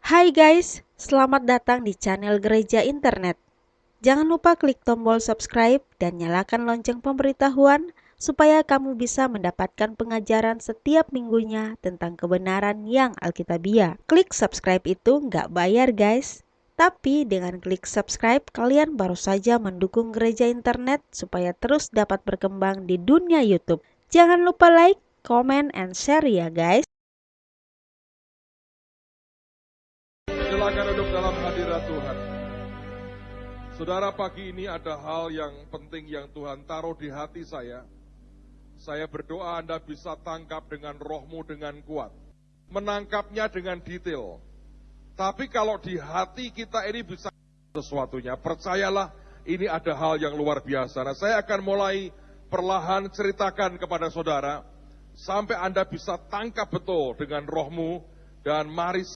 Hai guys, selamat datang di channel Gereja Internet. Jangan lupa klik tombol subscribe dan nyalakan lonceng pemberitahuan supaya kamu bisa mendapatkan pengajaran setiap minggunya tentang kebenaran yang alkitabiah. Klik subscribe itu nggak bayar guys. Tapi dengan klik subscribe, kalian baru saja mendukung Gereja Internet supaya terus dapat berkembang di dunia YouTube. Jangan lupa like, comment, and share ya guys. Silakan duduk dalam hadirat Tuhan. Saudara, pagi ini ada hal yang penting yang Tuhan taruh di hati saya. Saya berdoa Anda bisa tangkap dengan rohmu dengan kuat. Menangkapnya dengan detail. Tapi kalau di hati kita ini bisa sesuatunya, percayalah ini ada hal yang luar biasa. Nah, saya akan mulai perlahan ceritakan kepada saudara, sampai Anda bisa tangkap betul dengan rohmu, dan mari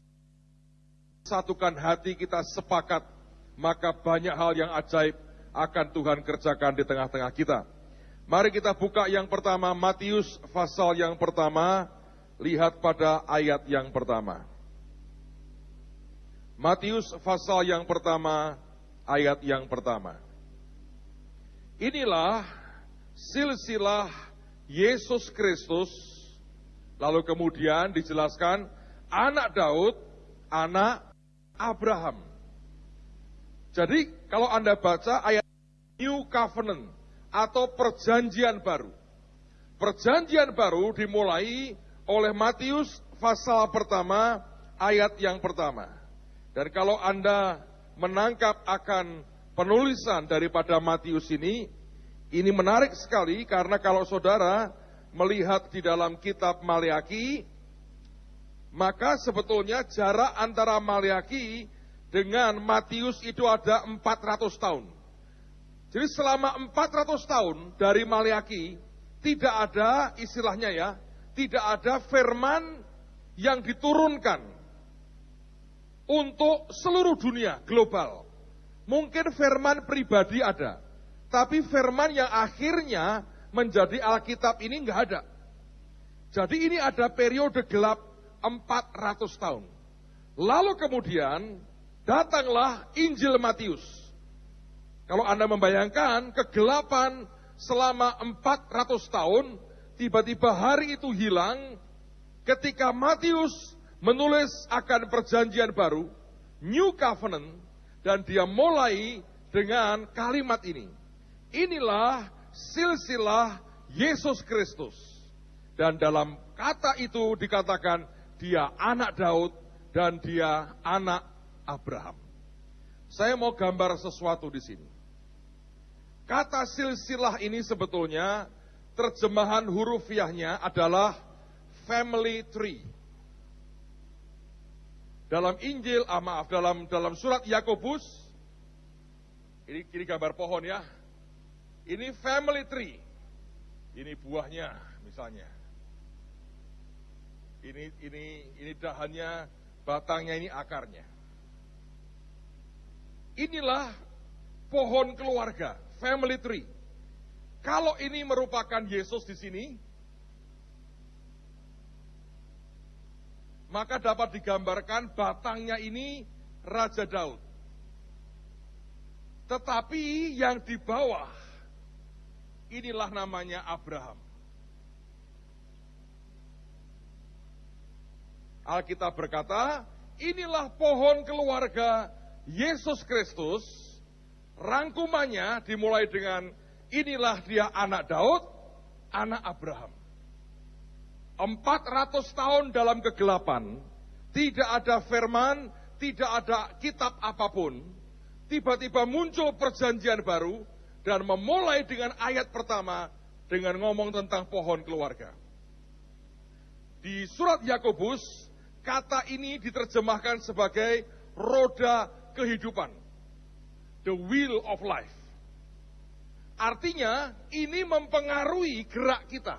satukan hati kita sepakat, maka banyak hal yang ajaib akan Tuhan kerjakan di tengah-tengah kita. Mari kita buka yang pertama, Matius pasal yang pertama, lihat pada ayat yang pertama. Matius pasal yang pertama, ayat yang pertama. Inilah silsilah Yesus Kristus, lalu kemudian dijelaskan anak Daud, anak Abraham. Jadi kalau Anda baca ayat New Covenant atau perjanjian baru. Perjanjian baru dimulai oleh Matius pasal pertama ayat yang pertama. Dan kalau Anda menangkap akan penulisan daripada Matius ini menarik sekali karena kalau saudara melihat di dalam kitab Maleakhi, maka sebetulnya jarak antara Maleakhi dengan Matius itu ada 400 tahun. Jadi selama 400 tahun dari Maleakhi, tidak ada istilahnya ya, tidak ada firman yang diturunkan untuk seluruh dunia global. Mungkin firman pribadi ada, tapi firman yang akhirnya menjadi Alkitab ini enggak ada. Jadi ini ada periode gelap 400 tahun. Lalu kemudian datanglah Injil Matius. Kalau Anda membayangkan kegelapan selama 400 tahun, tiba-tiba hari itu hilang ketika Matius menulis akan perjanjian baru, New Covenant, dan dia mulai dengan kalimat ini. Inilah silsilah Yesus Kristus. Dan dalam kata itu dikatakan dia anak Daud dan dia anak Abraham. Saya mau gambar sesuatu di sini. Kata silsilah ini sebetulnya terjemahan hurufiahnya adalah family tree. Dalam Injil, dalam surat Yakobus, ini gambar pohon ya. Ini family tree. Ini buahnya misalnya. Ini dahannya, batangnya, ini akarnya. Inilah pohon keluarga, family tree. Kalau ini merupakan Yesus di sini, maka dapat digambarkan batangnya ini Raja Daud. Tetapi yang di bawah, inilah namanya Abraham. Alkitab berkata, inilah pohon keluarga Yesus Kristus. Rangkumannya dimulai dengan inilah dia anak Daud, anak Abraham. 400 tahun dalam kegelapan, tidak ada firman, tidak ada kitab apapun. Tiba-tiba muncul perjanjian baru dan memulai dengan ayat pertama dengan ngomong tentang pohon keluarga. Di surat Yakobus, kata ini diterjemahkan sebagai roda kehidupan. The wheel of life. Artinya, ini mempengaruhi gerak kita.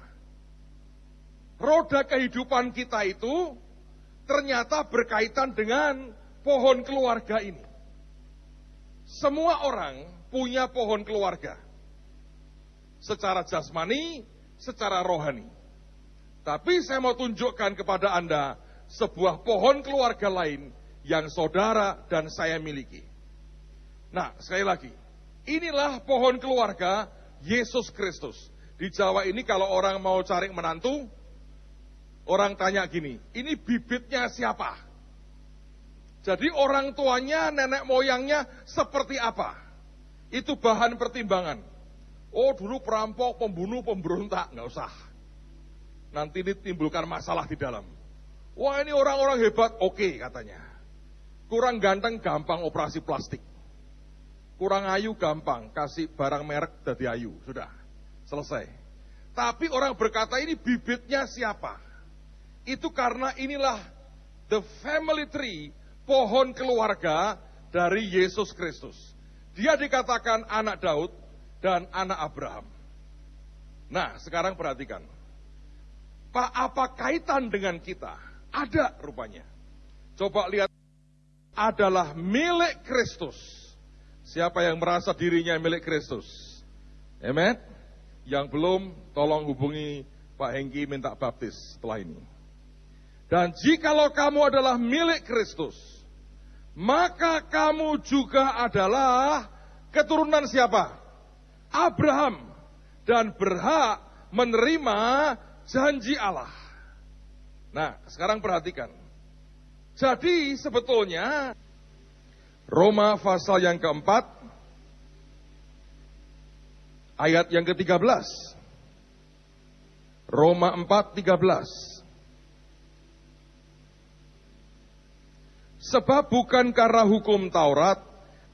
Roda kehidupan kita itu ternyata berkaitan dengan pohon keluarga ini. Semua orang punya pohon keluarga. Secara jasmani, secara rohani. Tapi saya mau tunjukkan kepada Anda sebuah pohon keluarga lain yang saudara dan saya miliki. Nah, sekali lagi, inilah pohon keluarga Yesus Kristus. Di Jawa ini kalau orang mau cari menantu, orang tanya gini, ini bibitnya siapa? Jadi orang tuanya, nenek moyangnya seperti apa? Itu bahan pertimbangan. Oh, dulu perampok, pembunuh, pemberontak, nggak usah. Nanti ini timbulkan masalah di dalam. Wah, ini orang-orang hebat, oke katanya. Kurang ganteng, gampang operasi plastik. Kurang ayu, gampang, kasih barang merek jadi ayu, sudah, selesai. Tapi orang berkata ini bibitnya siapa? Itu karena inilah the family tree, pohon keluarga dari Yesus Kristus. Dia dikatakan anak Daud dan anak Abraham. Nah, sekarang perhatikan. Pak, apa kaitan dengan kita? Ada rupanya. Coba lihat, adalah milik Kristus. Siapa yang merasa dirinya milik Kristus? Amen? Yang belum, tolong hubungi Pak Hengki minta baptis setelah ini. Dan jikalau kamu adalah milik Kristus, maka kamu juga adalah keturunan siapa? Abraham. Dan berhak menerima janji Allah. Nah, sekarang perhatikan. Jadi sebetulnya Roma pasal yang keempat, ayat yang ke-13. Roma 4:13. Sebab bukan karena hukum Taurat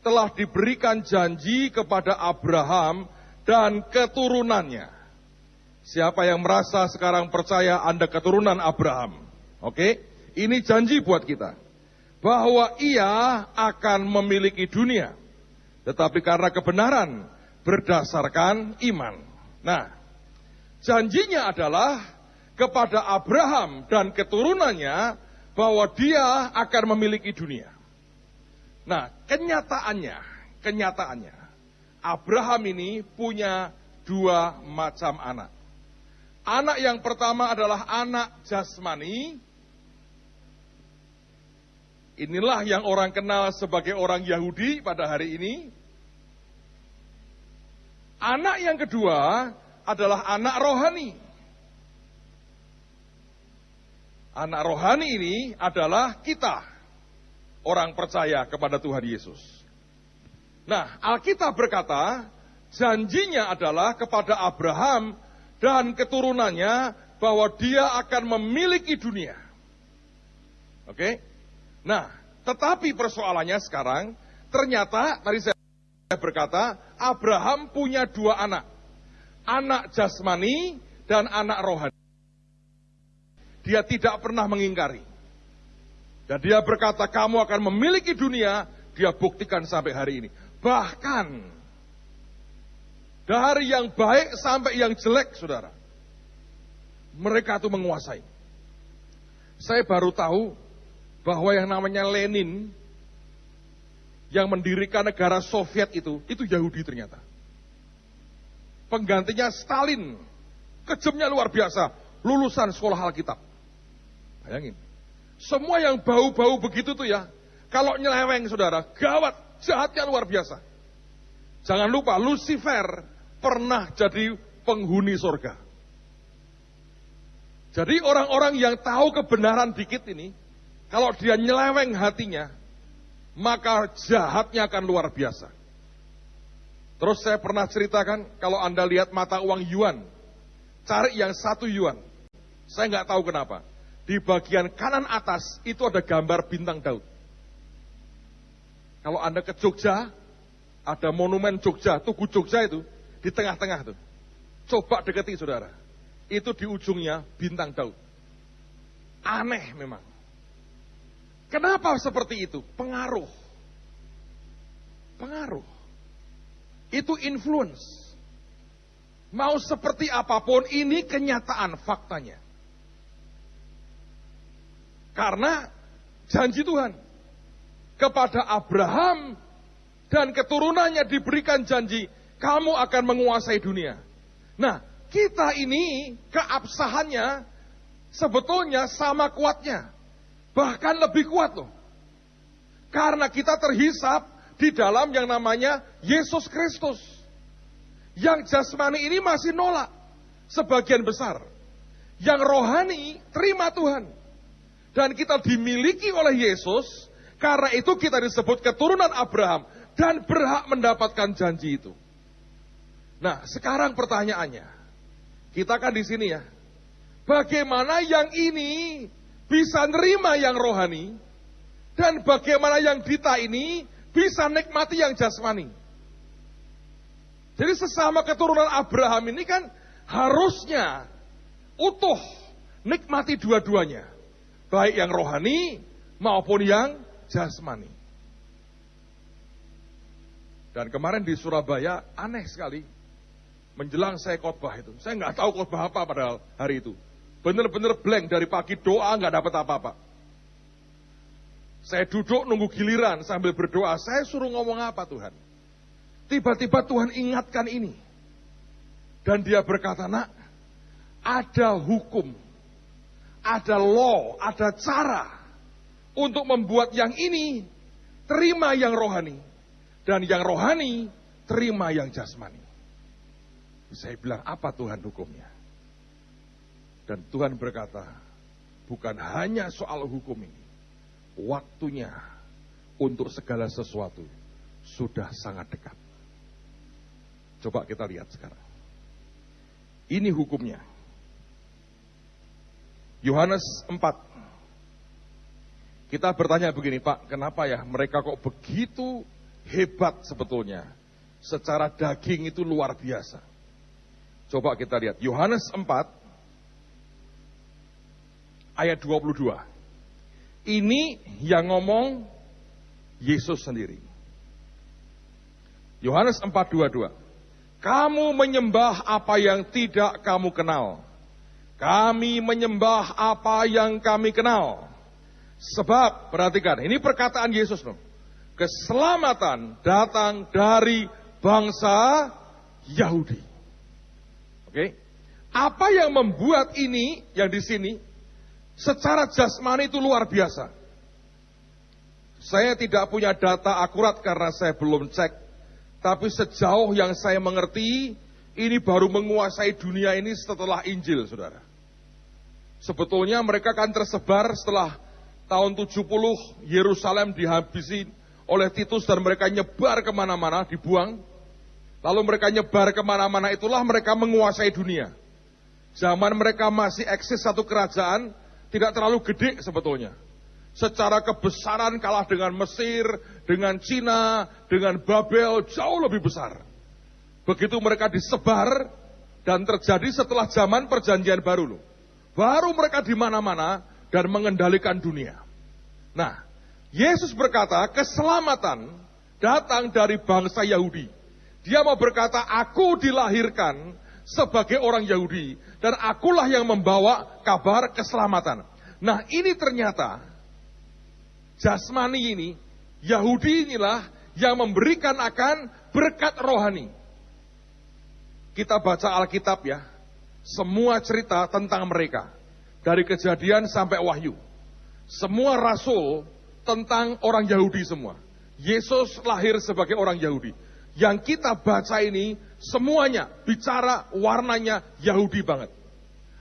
telah diberikan janji kepada Abraham dan keturunannya. Siapa yang merasa sekarang percaya Anda keturunan Abraham? Oke, ini janji buat kita. Bahwa ia akan memiliki dunia. Tetapi karena kebenaran berdasarkan iman. Nah, janjinya adalah kepada Abraham dan keturunannya bahwa dia akan memiliki dunia. Nah, kenyataannya, Abraham ini punya dua macam anak. Anak yang pertama adalah anak jasmani. Inilah yang orang kenal sebagai orang Yahudi pada hari ini. Anak yang kedua adalah anak rohani. Anak rohani ini adalah kita, orang percaya kepada Tuhan Yesus. Nah, Alkitab berkata, janjinya adalah kepada Abraham dan keturunannya bahwa dia akan memiliki dunia. Oke? Nah, tetapi persoalannya sekarang, ternyata tadi saya berkata, Abraham punya dua anak. Anak jasmani dan anak rohani. Dia tidak pernah mengingkari. Dan dia berkata, kamu akan memiliki dunia, dia buktikan sampai hari ini. Bahkan, dari yang baik sampai yang jelek, saudara. Mereka itu menguasai. Saya baru tahu, bahwa yang namanya Lenin, yang mendirikan negara Soviet itu Yahudi ternyata. Penggantinya Stalin, kejamnya luar biasa, lulusan sekolah Alkitab. Bayangin, semua yang bau-bau begitu tuh ya, kalau nyeleweng saudara, gawat, jahatnya luar biasa. Jangan lupa, Lucifer pernah jadi penghuni surga. Jadi orang-orang yang tahu kebenaran dikit ini, kalau dia nyeleweng hatinya, maka jahatnya akan luar biasa. Terus saya pernah ceritakan, kalau Anda lihat mata uang yuan, cari yang 1 yuan. Saya nggak tahu kenapa. Di bagian kanan atas, itu ada gambar bintang Daud. Kalau Anda ke Jogja, ada monumen Jogja, Tugu Jogja itu, di tengah-tengah tuh. Coba deketi saudara. Itu di ujungnya bintang Daud. Aneh memang. Kenapa seperti itu? Pengaruh. Itu influence. Mau seperti apapun, ini kenyataan faktanya. Karena janji Tuhan. Kepada Abraham dan keturunannya diberikan janji, kamu akan menguasai dunia. Nah, kita ini keabsahannya sebetulnya sama kuatnya. Bahkan lebih kuat loh. Karena kita terhisap di dalam yang namanya Yesus Kristus. Yang jasmani ini masih nolak sebagian besar. Yang rohani terima Tuhan. Dan kita dimiliki oleh Yesus, karena itu kita disebut keturunan Abraham dan berhak mendapatkan janji itu. Nah, sekarang pertanyaannya, kita kan di sini ya, bagaimana yang ini bisa nerima yang rohani, dan bagaimana yang kita ini bisa nikmati yang jasmani. Jadi sesama keturunan Abraham ini kan harusnya utuh nikmati dua-duanya. Baik yang rohani maupun yang jasmani. Dan kemarin di Surabaya aneh sekali. Menjelang saya khotbah itu. Saya nggak tahu khotbah apa padahal hari itu. Bener-bener blank dari pagi doa nggak dapat apa-apa. Saya duduk nunggu giliran sambil berdoa. Saya suruh ngomong apa Tuhan? Tiba-tiba Tuhan ingatkan ini. Dan dia berkata, nak, ada hukum, ada law, ada cara untuk membuat yang ini terima yang rohani. Dan yang rohani terima yang jasmani. Saya bilang, apa Tuhan hukumnya? Dan Tuhan berkata, bukan hanya soal hukum ini. Waktunya untuk segala sesuatu sudah sangat dekat. Coba kita lihat sekarang. Ini hukumnya. Yohanes 4. Kita bertanya begini, Pak, kenapa ya mereka kok begitu hebat sebetulnya? Secara daging itu luar biasa. Coba kita lihat. Yohanes 4 ayat 22. Ini yang ngomong Yesus sendiri. Yohanes 4:22. Kamu menyembah apa yang tidak kamu kenal. Kami menyembah apa yang kami kenal. Sebab, perhatikan, ini perkataan Yesus. Keselamatan datang dari bangsa Yahudi. Oke? Apa yang membuat ini, yang di sini, secara jasmani itu luar biasa. Saya tidak punya data akurat karena saya belum cek. Tapi sejauh yang saya mengerti, ini baru menguasai dunia ini setelah Injil, saudara. Sebetulnya mereka kan tersebar setelah tahun 70, Yerusalem dihabisi oleh Titus dan mereka nyebar kemana-mana, dibuang. Lalu mereka nyebar kemana-mana, itulah mereka menguasai dunia. Zaman mereka masih eksis satu kerajaan, tidak terlalu gede sebetulnya. Secara kebesaran kalah dengan Mesir, dengan Cina, dengan Babel, jauh lebih besar. Begitu mereka disebar, dan terjadi setelah zaman perjanjian baru loh. Baru mereka di mana-mana dan mengendalikan dunia. Nah, Yesus berkata, keselamatan datang dari bangsa Yahudi. Dia mau berkata, aku dilahirkan sebagai orang Yahudi. Dan akulah yang membawa kabar keselamatan. Nah, ini ternyata, jasmani ini, Yahudi inilah yang memberikan akan berkat rohani. Kita baca Alkitab ya, semua cerita tentang mereka. Dari Kejadian sampai Wahyu. Semua rasul tentang orang Yahudi semua. Yesus lahir sebagai orang Yahudi. Yang kita baca ini semuanya bicara warnanya Yahudi banget.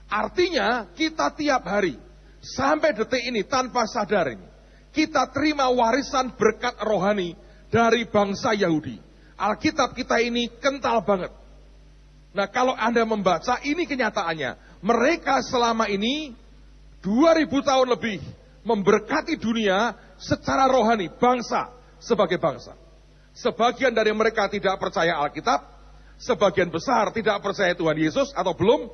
Artinya kita tiap hari sampai detik ini tanpa sadar ini, kita terima warisan berkat rohani dari bangsa Yahudi. Alkitab kita ini kental banget. Nah, kalau Anda membaca, ini kenyataannya. Mereka selama ini 2000 tahun lebih memberkati dunia secara rohani, bangsa sebagai bangsa. Sebagian dari mereka tidak percaya Alkitab, sebagian besar tidak percaya Tuhan Yesus atau belum.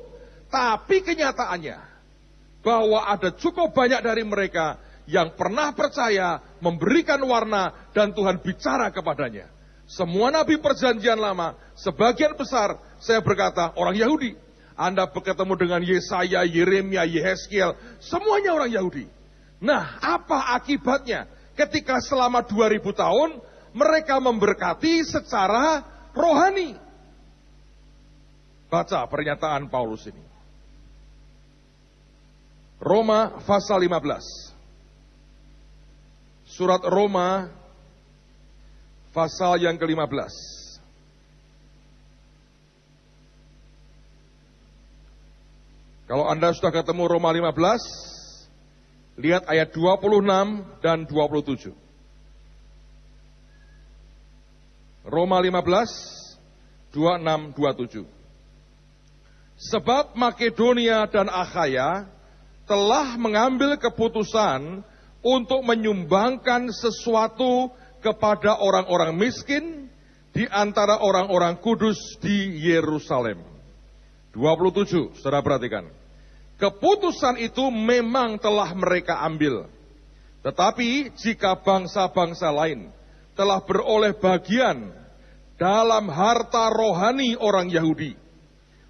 Tapi kenyataannya bahwa ada cukup banyak dari mereka yang pernah percaya, memberikan warna, dan Tuhan bicara kepadanya. Semua nabi perjanjian lama, sebagian besar, saya berkata, orang Yahudi. Anda bertemu dengan Yesaya, Yeremia, Yehezkiel, semuanya orang Yahudi. Nah, apa akibatnya? Ketika selama 2000 tahun, mereka memberkati secara rohani. Baca pernyataan Paulus ini. Roma pasal 15. surat Roma pasal yang ke-15. Kalau Anda sudah ketemu Roma 15, lihat ayat 26 dan 27. Roma 15, 26, 27. Sebab Makedonia dan Akhaya telah mengambil keputusan untuk menyumbangkan sesuatu kepada orang-orang miskin di antara orang-orang kudus di Yerusalem. 27, saudara perhatikan. Keputusan itu memang telah mereka ambil. Tetapi jika bangsa-bangsa lain telah beroleh bagian dalam harta rohani orang Yahudi,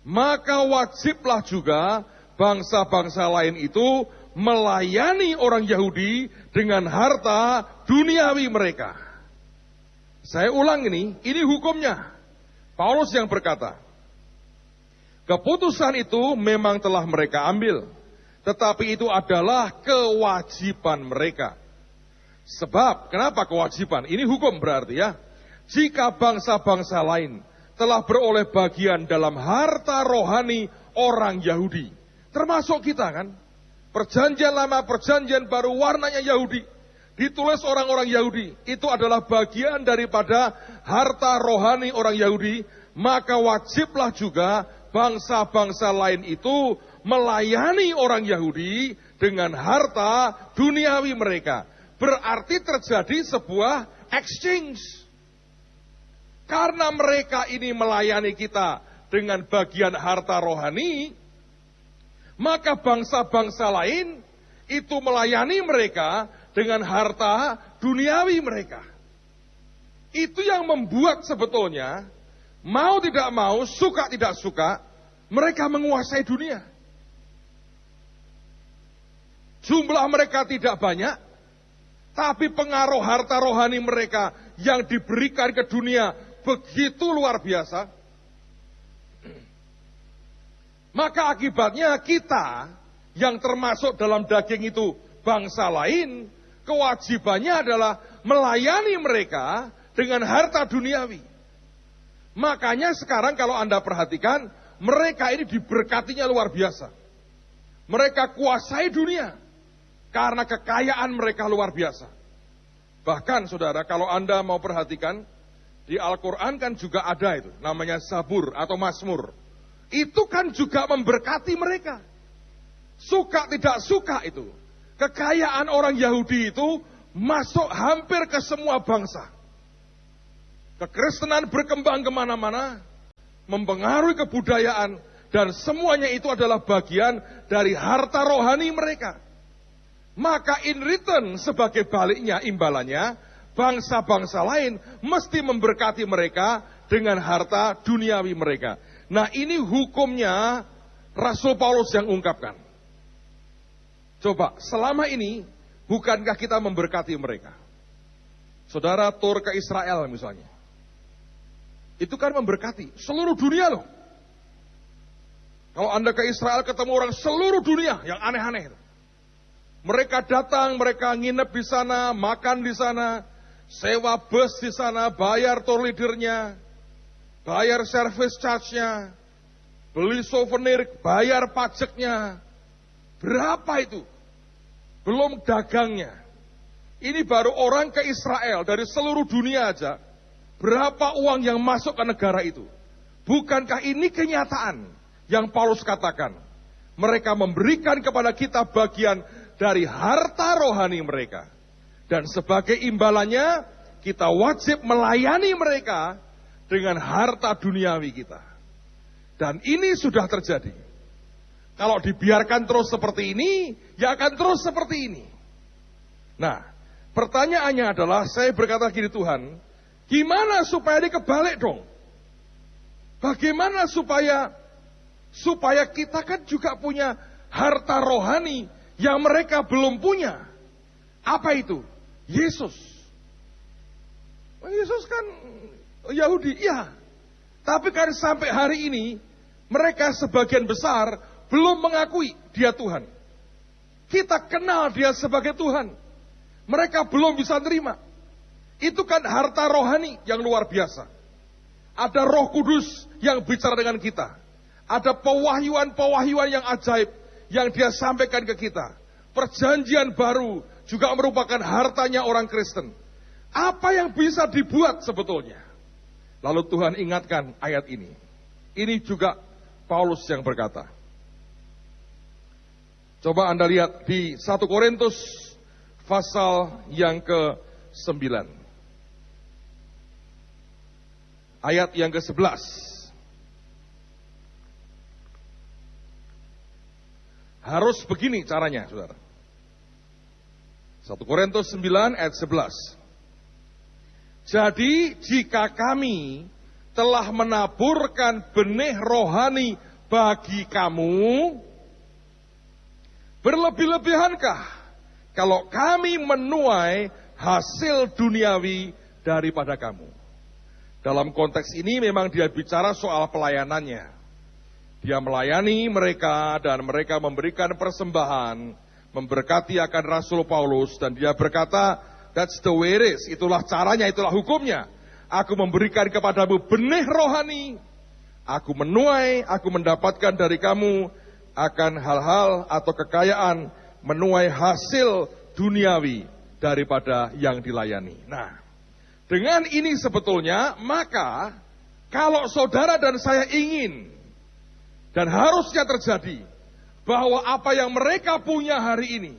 maka wajiblah juga bangsa-bangsa lain itu melayani orang Yahudi dengan harta duniawi mereka. Saya ulang ini hukumnya. Paulus yang berkata, keputusan itu memang telah mereka ambil, tetapi itu adalah kewajiban mereka. Sebab, kenapa kewajiban? Ini hukum berarti ya. Jika bangsa-bangsa lain telah beroleh bagian dalam harta rohani orang Yahudi, termasuk kita kan, perjanjian lama, perjanjian baru warnanya Yahudi, ditulis orang-orang Yahudi, itu adalah bagian daripada harta rohani orang Yahudi, maka wajiblah juga bangsa-bangsa lain itu melayani orang Yahudi dengan harta duniawi mereka. Berarti terjadi sebuah exchange. Karena mereka ini melayani kita dengan bagian harta rohani, maka bangsa-bangsa lain itu melayani mereka dengan harta duniawi mereka. Itu yang membuat sebetulnya, mau tidak mau, suka tidak suka, mereka menguasai dunia. Jumlah mereka tidak banyak, tapi pengaruh harta rohani mereka yang diberikan ke dunia begitu luar biasa. Maka akibatnya kita yang termasuk dalam daging itu bangsa lain, kewajibannya adalah melayani mereka dengan harta duniawi. Makanya sekarang kalau Anda perhatikan, mereka ini diberkatinya luar biasa. Mereka kuasai dunia karena kekayaan mereka luar biasa. Bahkan saudara, kalau Anda mau perhatikan, di Al-Quran kan juga ada itu, namanya Zabur atau Mazmur. Itu kan juga memberkati mereka. Suka tidak suka itu. Kekayaan orang Yahudi itu masuk hampir ke semua bangsa. Kekristenan berkembang kemana-mana, mempengaruhi kebudayaan, dan semuanya itu adalah bagian dari harta rohani mereka. Maka in return sebagai baliknya, imbalannya, bangsa-bangsa lain mesti memberkati mereka dengan harta duniawi mereka. Nah ini hukumnya Rasul Paulus yang ungkapkan. Coba, selama ini bukankah kita memberkati mereka? Saudara tur ke Israel misalnya. Itu kan memberkati seluruh dunia loh. Kalau Anda ke Israel ketemu orang seluruh dunia yang aneh-aneh. Mereka datang, mereka nginep di sana, makan di sana, sewa bus di sana, bayar tour leadernya, bayar service charge-nya, beli souvenir, bayar pajaknya. Berapa itu? Belum dagangnya. Ini baru orang ke Israel dari seluruh dunia aja. Berapa uang yang masuk ke negara itu? Bukankah ini kenyataan yang Paulus katakan? Mereka memberikan kepada kita bagian dari harta rohani mereka. Dan sebagai imbalannya, kita wajib melayani mereka dengan harta duniawi kita. Dan ini sudah terjadi. Kalau dibiarkan terus seperti ini, ya akan terus seperti ini. Nah, pertanyaannya adalah, saya berkata gini, Tuhan, gimana supaya ini kebalik dong? Bagaimana supaya kita kan juga punya harta rohani yang mereka belum punya? Apa itu? Yesus. Yesus kan Yahudi, ya. Tapi kan sampai hari ini, mereka sebagian besar belum mengakui dia Tuhan. Kita kenal dia sebagai Tuhan. Mereka belum bisa terima. Itu kan harta rohani yang luar biasa. Ada Roh Kudus yang bicara dengan kita. Ada pewahyuan-pewahyuan yang ajaib yang dia sampaikan ke kita. Perjanjian baru juga merupakan hartanya orang Kristen. Apa yang bisa dibuat sebetulnya? Lalu Tuhan ingatkan ayat ini. Ini juga Paulus yang berkata. Coba Anda lihat di 1 Korintus pasal yang ke-9. Ayat yang ke-11. Harus begini caranya, saudara. 1 Korintus 9 ayat 11. Jadi jika kami telah menaburkan benih rohani bagi kamu, berlebih-lebihankah kalau kami menuai hasil duniawi daripada kamu? Dalam konteks ini memang dia bicara soal pelayanannya. Dia melayani mereka dan mereka memberikan persembahan, memberkati akan Rasul Paulus, dan dia berkata, that's the way it is, itulah caranya, itulah hukumnya. Aku memberikan kepadamu benih rohani, aku menuai, aku mendapatkan dari kamu akan hal-hal atau kekayaan, menuai hasil duniawi daripada yang dilayani. Nah, dengan ini sebetulnya, maka kalau saudara dan saya ingin, dan harusnya terjadi, bahwa apa yang mereka punya hari ini,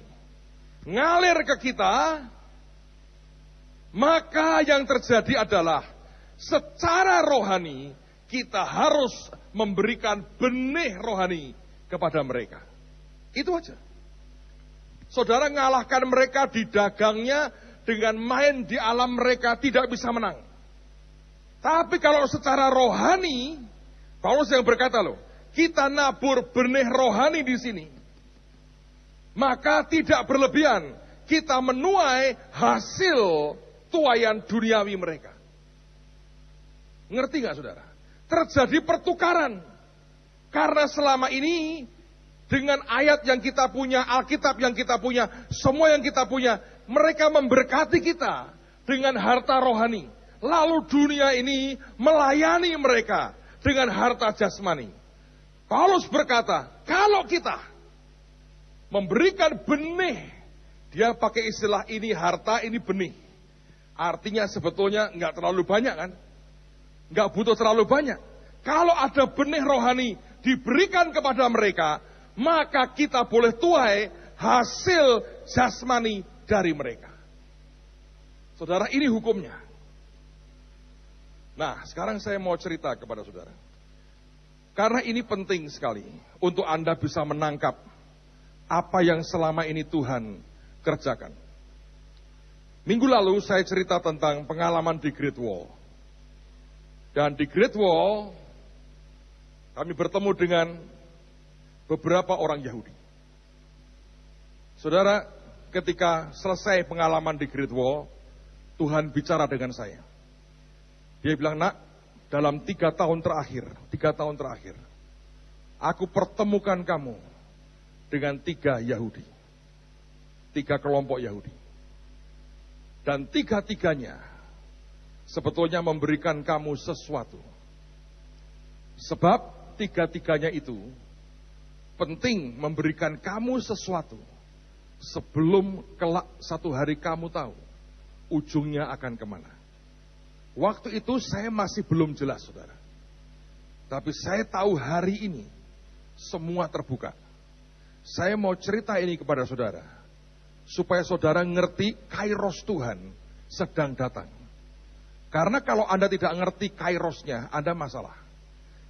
ngalir ke kita, maka yang terjadi adalah, secara rohani, kita harus memberikan benih rohani kepada mereka. Itu aja. Saudara ngalahkan mereka di dagangnya, dengan main di alam mereka tidak bisa menang. Tapi kalau secara rohani, Paulus yang berkata loh, kita nabur benih rohani di sini, maka tidak berlebihan kita menuai hasil tuaian duniawi mereka. Ngerti gak saudara? Terjadi pertukaran. Karena selama ini dengan ayat yang kita punya, Alkitab yang kita punya, semua yang kita punya, mereka memberkati kita dengan harta rohani. Lalu dunia ini melayani mereka dengan harta jasmani. Paulus berkata, kalau kita memberikan benih, dia pakai istilah ini harta, ini benih. Artinya sebetulnya nggak terlalu banyak kan? Nggak butuh terlalu banyak. Kalau ada benih rohani diberikan kepada mereka, maka kita boleh tuai hasil jasmani dari mereka. Saudara, ini hukumnya. Nah, sekarang saya mau cerita kepada saudara. Karena ini penting sekali untuk Anda bisa menangkap apa yang selama ini Tuhan kerjakan. Minggu lalu saya cerita tentang pengalaman di Great Wall. Dan di Great Wall, kami bertemu dengan beberapa orang Yahudi. Saudara, ketika selesai pengalaman di Great Wall, Tuhan bicara dengan saya. Dia bilang, nak, dalam 3 tahun terakhir, aku pertemukan kamu dengan 3 Yahudi. 3 kelompok Yahudi. Dan 3-tiganya sebetulnya memberikan kamu sesuatu. Sebab 3-tiganya itu penting memberikan kamu sesuatu sebelum kelak satu hari kamu tahu ujungnya akan kemana. Waktu itu saya masih belum jelas, saudara. Tapi saya tahu hari ini semua terbuka. Saya mau cerita ini kepada saudara, supaya saudara ngerti kairos Tuhan sedang datang. Karena kalau Anda tidak ngerti kairosnya, Anda masalah.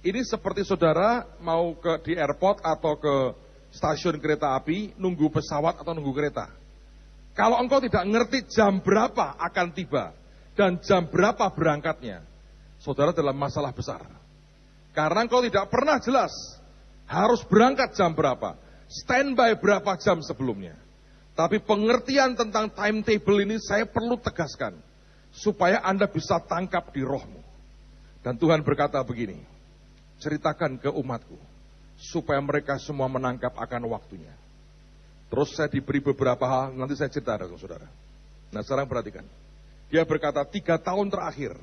Ini seperti saudara mau di airport atau ke stasiun kereta api, nunggu pesawat atau nunggu kereta. Kalau engkau tidak ngerti jam berapa akan tiba, dan jam berapa berangkatnya, saudara dalam masalah besar. Karena engkau tidak pernah jelas harus berangkat jam berapa, standby berapa jam sebelumnya. Tapi pengertian tentang timetable ini saya perlu tegaskan, supaya Anda bisa tangkap di rohmu. Dan Tuhan berkata begini, ceritakan ke umatku, supaya mereka semua menangkap akan waktunya. Terus saya diberi beberapa hal, nanti saya cerita dengan saudara. Nah sekarang perhatikan. Dia berkata 3 tahun terakhir,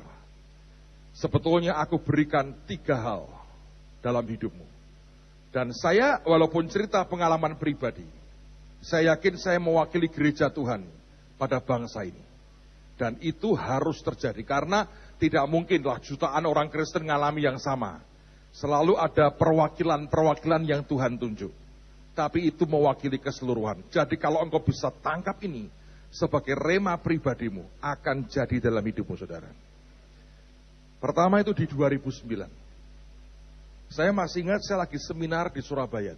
sebetulnya aku berikan 3 hal dalam hidupmu. Dan saya walaupun cerita pengalaman pribadi, saya yakin saya mewakili gereja Tuhan pada bangsa ini. Dan itu harus terjadi karena tidak mungkinlah jutaan orang Kristen mengalami yang sama. Selalu ada perwakilan-perwakilan yang Tuhan tunjuk. Tapi itu mewakili keseluruhan. Jadi kalau engkau bisa tangkap ini sebagai rema pribadimu, akan jadi dalam hidupmu, saudara. Pertama itu di 2009. Saya masih ingat saya lagi seminar di Surabaya.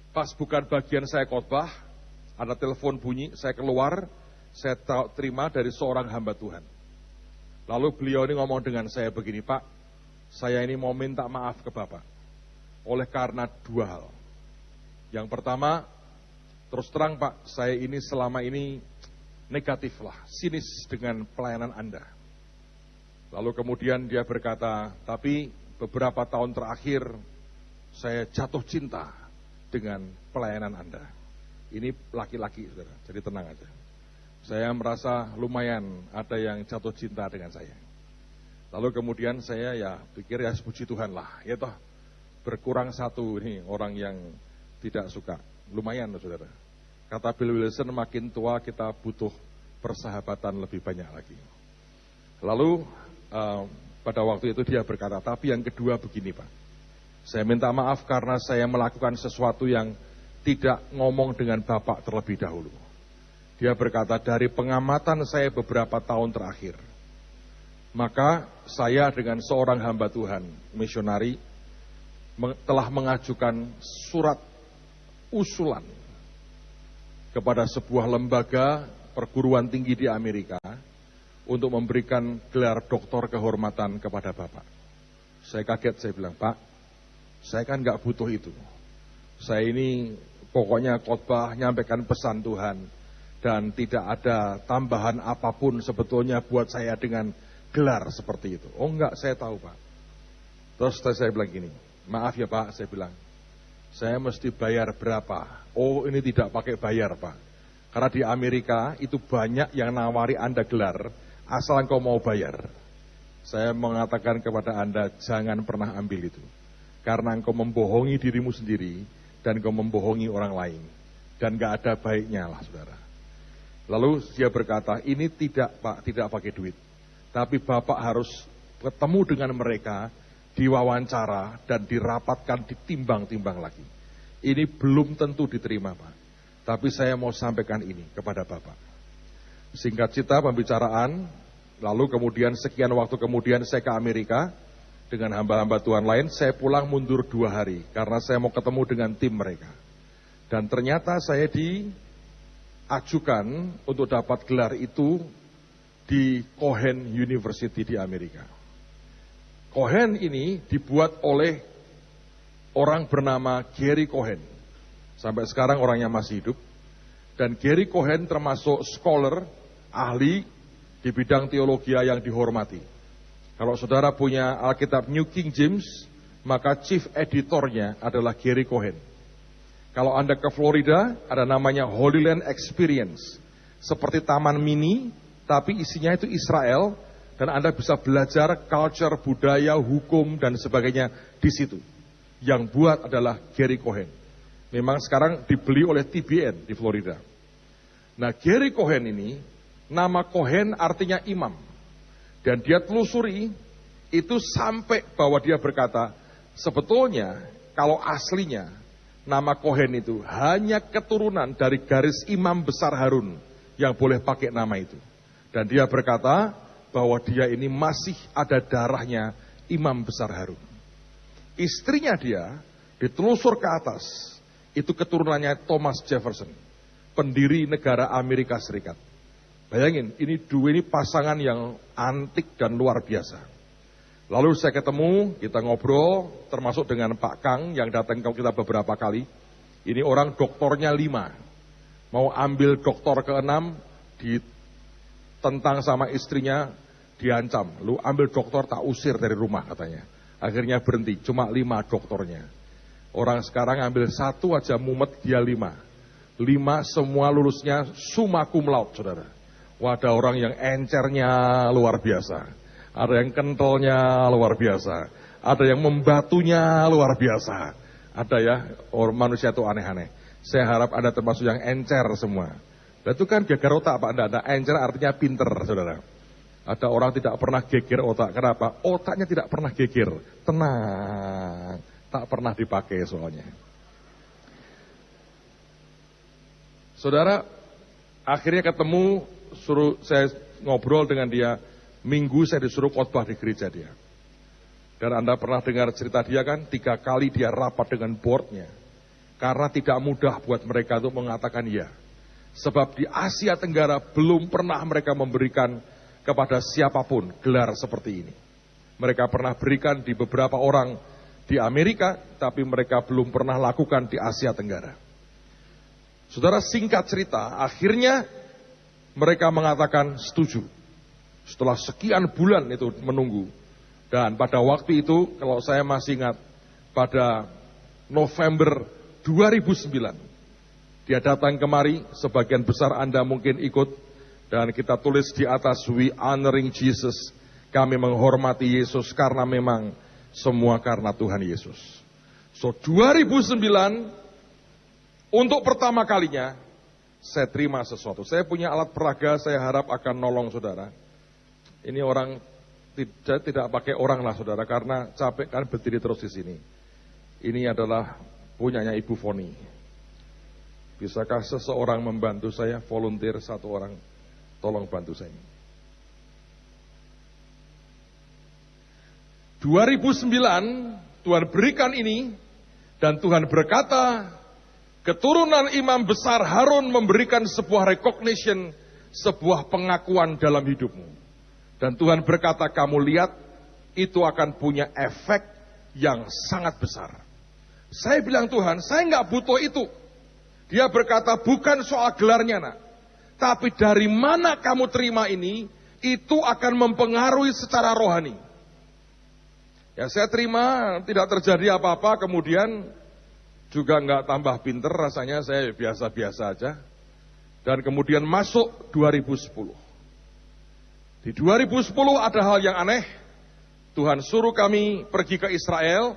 Pas bukan bagian saya khotbah, ada telepon bunyi, saya keluar, saya terima dari seorang hamba Tuhan. Lalu beliau ini ngomong dengan saya begini, Pak, saya ini mau minta maaf ke Bapak. Oleh karena 2 hal. Yang pertama, terus terang Pak, saya ini selama ini negatif lah, sinis dengan pelayanan Anda. Lalu kemudian dia berkata, tapi beberapa tahun terakhir saya jatuh cinta dengan pelayanan Anda. Ini laki-laki, saudara, jadi tenang aja. Saya merasa lumayan ada yang jatuh cinta dengan saya. Lalu kemudian saya ya pikir ya puji Tuhan lah, ya toh berkurang 1 ini orang yang tidak suka. Lumayan, saudara. Kata Bill Wilson, makin tua kita butuh persahabatan lebih banyak lagi. Lalu pada waktu itu dia berkata, tapi yang kedua begini Pak. Saya minta maaf karena saya melakukan sesuatu yang tidak ngomong dengan Bapak terlebih dahulu. Dia berkata, dari pengamatan saya beberapa tahun terakhir, maka saya dengan seorang hamba Tuhan, misionari, telah mengajukan surat usulan kepada sebuah lembaga perguruan tinggi di Amerika untuk memberikan gelar doktor kehormatan kepada Bapak. Saya kaget, saya bilang, Pak, saya kan nggak butuh itu. Saya ini pokoknya khotbah, nyampaikan pesan Tuhan, dan tidak ada tambahan apapun sebetulnya buat saya dengan gelar seperti itu. Oh enggak, saya tahu Pak. Terus saya bilang gini, maaf ya Pak, saya bilang, saya mesti bayar berapa? Oh ini tidak pakai bayar Pak. Karena di Amerika itu banyak yang nawari Anda gelar, asal engkau mau bayar. Saya mengatakan kepada Anda, jangan pernah ambil itu. Karena engkau membohongi dirimu sendiri, dan engkau membohongi orang lain. Dan gak ada baiknya lah saudara. Lalu dia berkata, ini tidak Pak, tidak pakai duit. Tapi Bapak harus ketemu dengan mereka, diwawancara dan dirapatkan, ditimbang-timbang lagi. Ini belum tentu diterima Pak. Tapi saya mau sampaikan ini kepada Bapak. Singkat cerita pembicaraan, lalu kemudian sekian waktu kemudian saya ke Amerika dengan hamba-hamba Tuhan lain. Saya pulang mundur 2 hari karena saya mau ketemu dengan tim mereka. Dan ternyata saya diajukan untuk dapat gelar itu di Cohen University di Amerika. Cohen ini dibuat oleh orang bernama Gary Cohen. Sampai sekarang orangnya masih hidup. Dan Gary Cohen termasuk scholar, ahli di bidang teologi yang dihormati. Kalau saudara punya Alkitab New King James, maka chief editornya adalah Gary Cohen. Kalau Anda ke Florida, ada namanya Holy Land Experience. Seperti taman mini, tapi isinya itu Israel. Dan Anda bisa belajar culture, budaya, hukum, dan sebagainya di situ. Yang buat adalah Gary Cohen. Memang sekarang dibeli oleh TBN di Florida. Nah, Gary Cohen ini, nama Cohen artinya imam. Dan dia telusuri, itu sampai bahwa dia berkata, sebetulnya kalau aslinya, nama Cohen itu hanya keturunan dari garis imam besar Harun yang boleh pakai nama itu. Dan dia berkata, bahwa dia ini masih ada darahnya imam besar Harun. Istrinya dia ditelusur ke atas, itu keturunannya Thomas Jefferson, pendiri negara Amerika Serikat. Bayangin, ini pasangan yang antik dan luar biasa. Lalu saya ketemu, kita ngobrol, termasuk dengan Pak Kang yang datang ke kita beberapa kali. Ini orang doktornya 5, mau ambil doktor ke-6, ditentang sama istrinya, diancam, lu ambil doktor tak usir dari rumah katanya. Akhirnya berhenti, cuma 5 doktornya. Orang sekarang ambil 1 aja mumet, dia 5. 5 semua lulusnya summa cum laude, saudara. Wah, ada orang yang encernya luar biasa. Ada yang kentalnya luar biasa. Ada yang membatunya luar biasa. Ada ya, orang manusia itu aneh-aneh. Saya harap Anda termasuk yang encer semua. Dan itu kan geger otak, Pak. Anda encer artinya pinter, saudara. Ada orang tidak pernah geger otak. Kenapa? Otaknya tidak pernah geger. Tenang. Tak pernah dipakai soalnya. Saudara, akhirnya ketemu, saya ngobrol dengan dia. Minggu saya disuruh khotbah di gereja dia. Dan Anda pernah dengar cerita dia kan, 3 kali dia rapat dengan boardnya. Karena tidak mudah buat mereka untuk mengatakan iya. Sebab di Asia Tenggara belum pernah mereka memberikan kepada siapapun gelar seperti ini. Mereka pernah berikan di beberapa orang di Amerika, tapi mereka belum pernah lakukan di Asia Tenggara. Saudara, singkat cerita, akhirnya mereka mengatakan setuju. Setelah sekian bulan itu menunggu. Dan pada waktu itu, kalau saya masih ingat, pada November 2009, dia datang kemari, sebagian besar Anda mungkin ikut, dan kita tulis di atas, we honoring Jesus, kami menghormati Yesus karena memang semua karena Tuhan Yesus. So 2009, untuk pertama kalinya, saya terima sesuatu. Saya punya alat peraga, saya harap akan nolong saudara. Ini orang tidak pakai orang lah saudara, karena capek kan berdiri terus di sini. Ini adalah punyanya Ibu Foni. Bisakah seseorang membantu saya, volunteer 1 orang, tolong bantu saya. 2009 Tuhan berikan ini, dan Tuhan berkata, keturunan imam besar Harun memberikan sebuah recognition, sebuah pengakuan dalam hidupmu. Dan Tuhan berkata, kamu lihat, itu akan punya efek yang sangat besar. Saya bilang, Tuhan, saya nggak butuh itu. Dia berkata, bukan soal gelarnya, nak. Tapi dari mana kamu terima ini, itu akan mempengaruhi secara rohani. Ya, saya terima, tidak terjadi apa-apa, kemudian juga nggak tambah pinter, rasanya saya biasa-biasa aja. Dan kemudian masuk 2010. Di 2010 ada hal yang aneh. Tuhan suruh kami pergi ke Israel.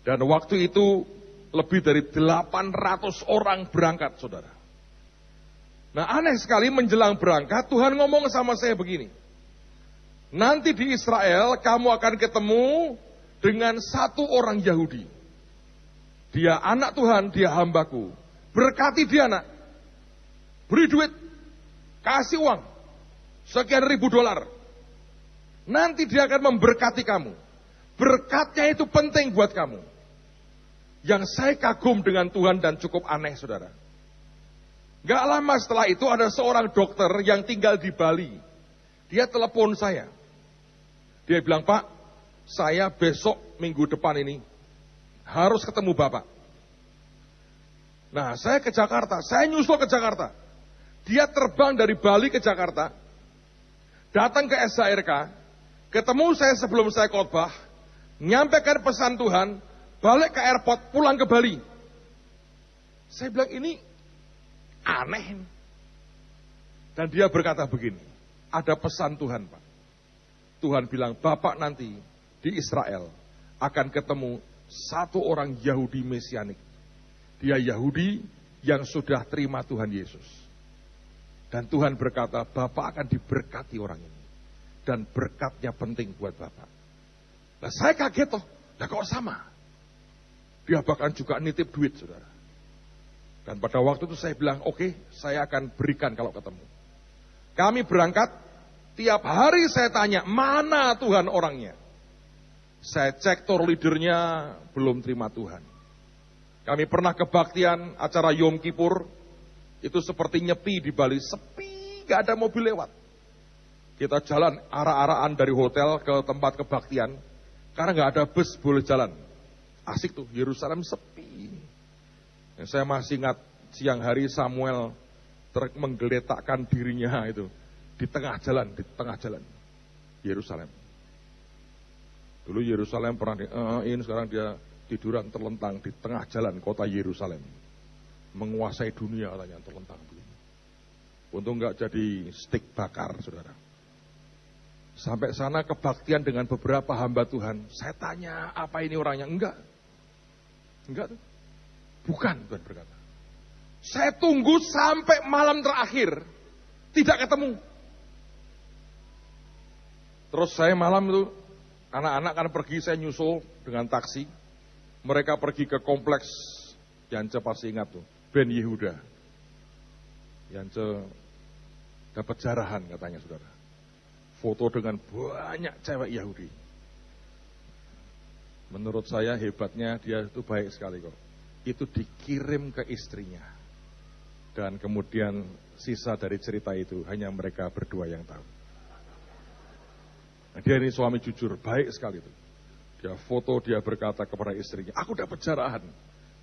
Dan waktu itu lebih dari 800 orang berangkat, saudara. Nah, aneh sekali menjelang berangkat, Tuhan ngomong sama saya begini. Nanti di Israel kamu akan ketemu dengan 1 orang Yahudi. Dia anak Tuhan, dia hambaku. Berkati dia, nak. Beri duit. Kasih uang. Sekian ribu dolar. Nanti dia akan memberkati kamu. Berkatnya itu penting buat kamu. Yang saya kagum dengan Tuhan dan cukup aneh, saudara. Gak lama setelah itu ada seorang dokter yang tinggal di Bali. Dia telepon saya. Dia bilang, Pak, saya besok minggu depan ini harus ketemu Bapak. Nah, saya ke Jakarta. Saya nyusul ke Jakarta. Dia terbang dari Bali ke Jakarta. Datang ke SHRK, ketemu saya sebelum saya khotbah, nyampaikan pesan Tuhan, balik ke airport, pulang ke Bali. Saya bilang ini aneh. Dan dia berkata begini, ada pesan Tuhan, Pak. Tuhan bilang, Bapak nanti di Israel akan ketemu 1 orang Yahudi Mesianik. Dia Yahudi yang sudah terima Tuhan Yesus. Dan Tuhan berkata, Bapak akan diberkati orang ini. Dan berkatnya penting buat Bapak. Nah, saya kaget toh. Nah, kok sama? Dia bahkan juga nitip duit, saudara. Dan pada waktu itu saya bilang, oke, saya akan berikan kalau ketemu. Kami berangkat, tiap hari saya tanya, mana Tuhan orangnya? Saya cek tour leadernya, belum terima Tuhan. Kami pernah kebaktian acara Yom Kippur, itu seperti nyepi di Bali, sepi, gak ada mobil lewat. Kita jalan arah-arahan dari hotel ke tempat kebaktian, karena gak ada bus boleh jalan. Asik tuh, Yerusalem sepi. Yang saya masih ingat siang hari Samuel menggeletakkan dirinya itu di tengah jalan Yerusalem. Dulu Yerusalem pernah sekarang dia tiduran terlentang di tengah jalan kota Yerusalem. menguasai dunia katanya terlentang begini. Untung nggak jadi stik bakar, saudara. Sampai sana kebaktian dengan beberapa hamba Tuhan. Saya tanya, apa ini orangnya? Enggak tuh. Bukan, Tuhan berkata. Saya tunggu sampai malam terakhir, tidak ketemu. Terus saya malam itu, anak-anak kan pergi, saya nyusul dengan taksi. Mereka pergi ke kompleks, Yance pasti ingat tuh, Ben Yehuda. Yance dapat jarahan katanya, saudara. Foto dengan banyak cewek Yahudi. Menurut saya hebatnya dia itu baik sekali kok. Itu dikirim ke istrinya. Dan kemudian sisa dari cerita itu hanya mereka berdua yang tahu. Nah, dia ini suami jujur, baik sekali itu. Dia foto, dia berkata kepada istrinya, aku dapat jarahan.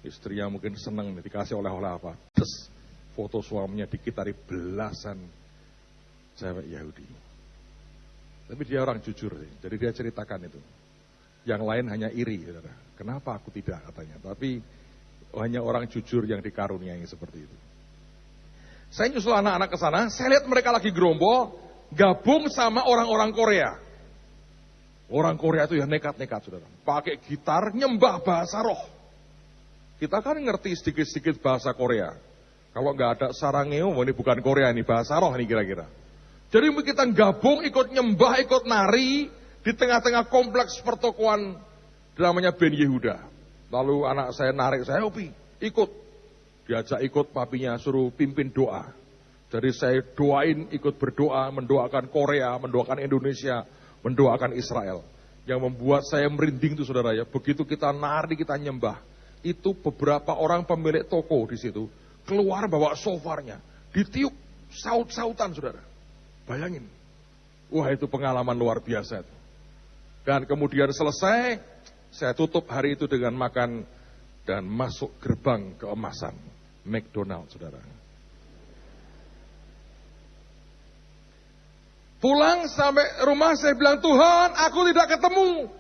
Istrinya mungkin senang dikasih oleh-oleh apa. Terus foto suaminya dikitari belasan cewek Yahudi. Tapi dia orang jujur, jadi dia ceritakan itu. Yang lain hanya iri, saudara. Kenapa aku tidak katanya. Tapi hanya orang jujur yang dikaruniai seperti itu. Saya nyusul anak-anak ke sana, saya lihat mereka lagi gerombol, gabung sama orang-orang Korea. Orang Korea itu ya nekat-nekat, saudara. Pakai gitar, nyembah bahasa roh. Kita kan ngerti sedikit-sedikit bahasa Korea. Kalau nggak ada sarangeo, ini bukan Korea, ini bahasa roh nih kira-kira. Jadi kita gabung, ikut nyembah, ikut nari, di tengah-tengah kompleks pertokoan namanya Ben Yehuda. Lalu anak saya narik saya, Opi, ikut. Diajak ikut, papinya suruh pimpin doa. Jadi saya doain, ikut berdoa, mendoakan Korea, mendoakan Indonesia, mendoakan Israel. Yang membuat saya merinding itu, saudara ya. Begitu kita nari, kita nyembah. Itu beberapa orang pemilik toko di situ keluar bawa sofarnya, ditiup saut-sautan, saudara. Bayangin. Wah, itu pengalaman luar biasa. Dan kemudian selesai, saya tutup hari itu dengan makan dan masuk gerbang keemasan McDonald, saudara. Pulang sampai rumah saya bilang, Tuhan, aku tidak ketemu.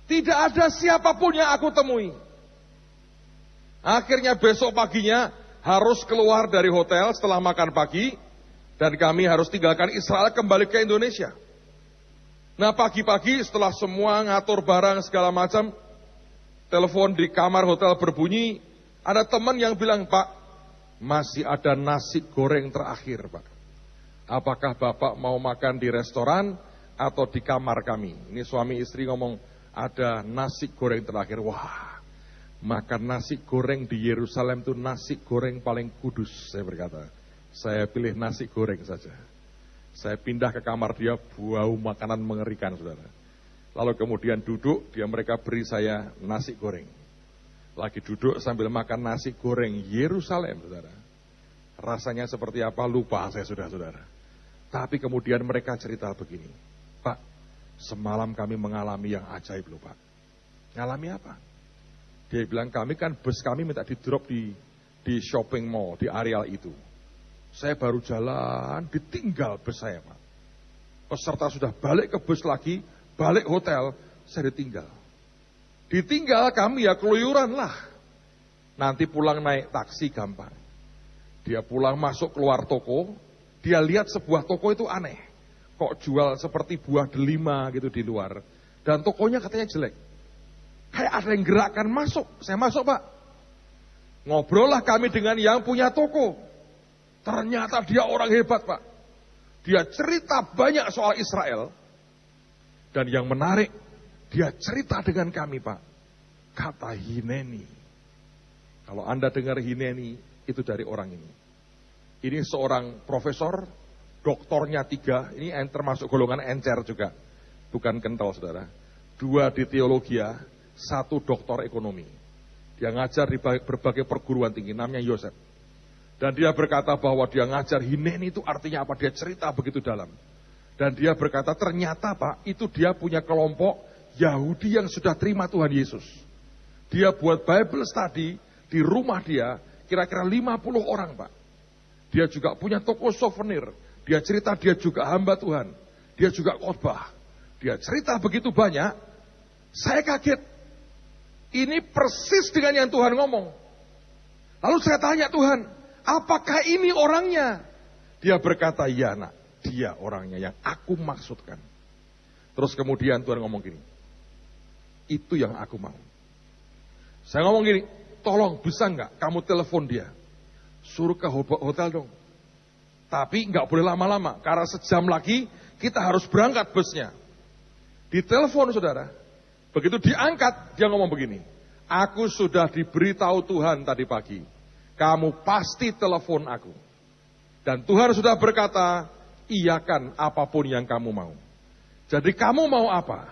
Tidak ada siapapun yang aku temui. Akhirnya besok paginya harus keluar dari hotel setelah makan pagi. Dan kami harus tinggalkan Israel kembali ke Indonesia. Nah, pagi-pagi setelah semua ngatur barang segala macam, telepon di kamar hotel berbunyi, ada teman yang bilang, Pak, masih ada nasi goreng terakhir, Pak. Apakah Bapak mau makan di restoran atau di kamar kami? Ini suami istri ngomong, ada nasi goreng terakhir. Wah, makan nasi goreng di Yerusalem itu nasi goreng paling kudus, saya berkata. Saya pilih nasi goreng saja. Saya pindah ke kamar dia, bau makanan mengerikan, saudara. Lalu kemudian duduk, mereka beri saya nasi goreng. Lagi duduk sambil makan nasi goreng Yerusalem, saudara. Rasanya seperti apa lupa saya sudah, saudara. Tapi kemudian mereka cerita begini, Pak, semalam kami mengalami yang ajaib loh, Pak. Ngalami apa? Dia bilang, bus kami minta di drop di shopping mall, di areal itu. Saya baru jalan, ditinggal bus saya, Pak. Peserta sudah balik ke bus lagi, balik hotel, saya ditinggal. Ditinggal kami ya keluyuran lah. Nanti pulang naik taksi gampang. Dia pulang masuk keluar toko, dia lihat sebuah toko itu aneh. Kok jual seperti buah delima gitu di luar. Dan tokonya katanya jelek. Kayak ada yang gerakkan masuk, saya masuk, Pak. Ngobrol lah kami dengan yang punya toko. Ternyata dia orang hebat, Pak. Dia cerita banyak soal Israel. Dan yang menarik, dia cerita dengan kami, Pak. Kata Hineni. Kalau Anda dengar Hineni, itu dari orang ini. Ini seorang profesor, doktornya 3. Ini termasuk golongan encer juga. Bukan kental, saudara. 2 di teologi, 1 doktor ekonomi. Dia ngajar di berbagai perguruan tinggi, namanya Yosef. Dan dia berkata bahwa dia ngajar Hineni itu artinya apa? Dia cerita begitu dalam. Dan dia berkata ternyata, Pak, itu dia punya kelompok Yahudi yang sudah terima Tuhan Yesus. Dia buat Bible study di rumah dia, kira-kira 50 orang, Pak. Dia juga punya toko souvenir. Dia cerita dia juga hamba Tuhan. Dia juga khotbah. Dia cerita begitu banyak, saya kaget. Ini persis dengan yang Tuhan ngomong. Lalu saya tanya, Tuhan, apakah ini orangnya? Dia berkata, ya nak, dia orangnya yang aku maksudkan. Terus kemudian Tuhan ngomong gini, itu yang aku mau. Saya ngomong gini, tolong bisa nggak kamu telepon dia, suruh ke hotel dong. Tapi nggak boleh lama-lama, karena sejam lagi kita harus berangkat busnya. Ditelepon saudara, begitu diangkat dia ngomong begini, aku sudah diberitahu Tuhan tadi pagi, kamu pasti telepon aku. Dan Tuhan sudah berkata, iyakan apapun yang kamu mau. Jadi kamu mau apa?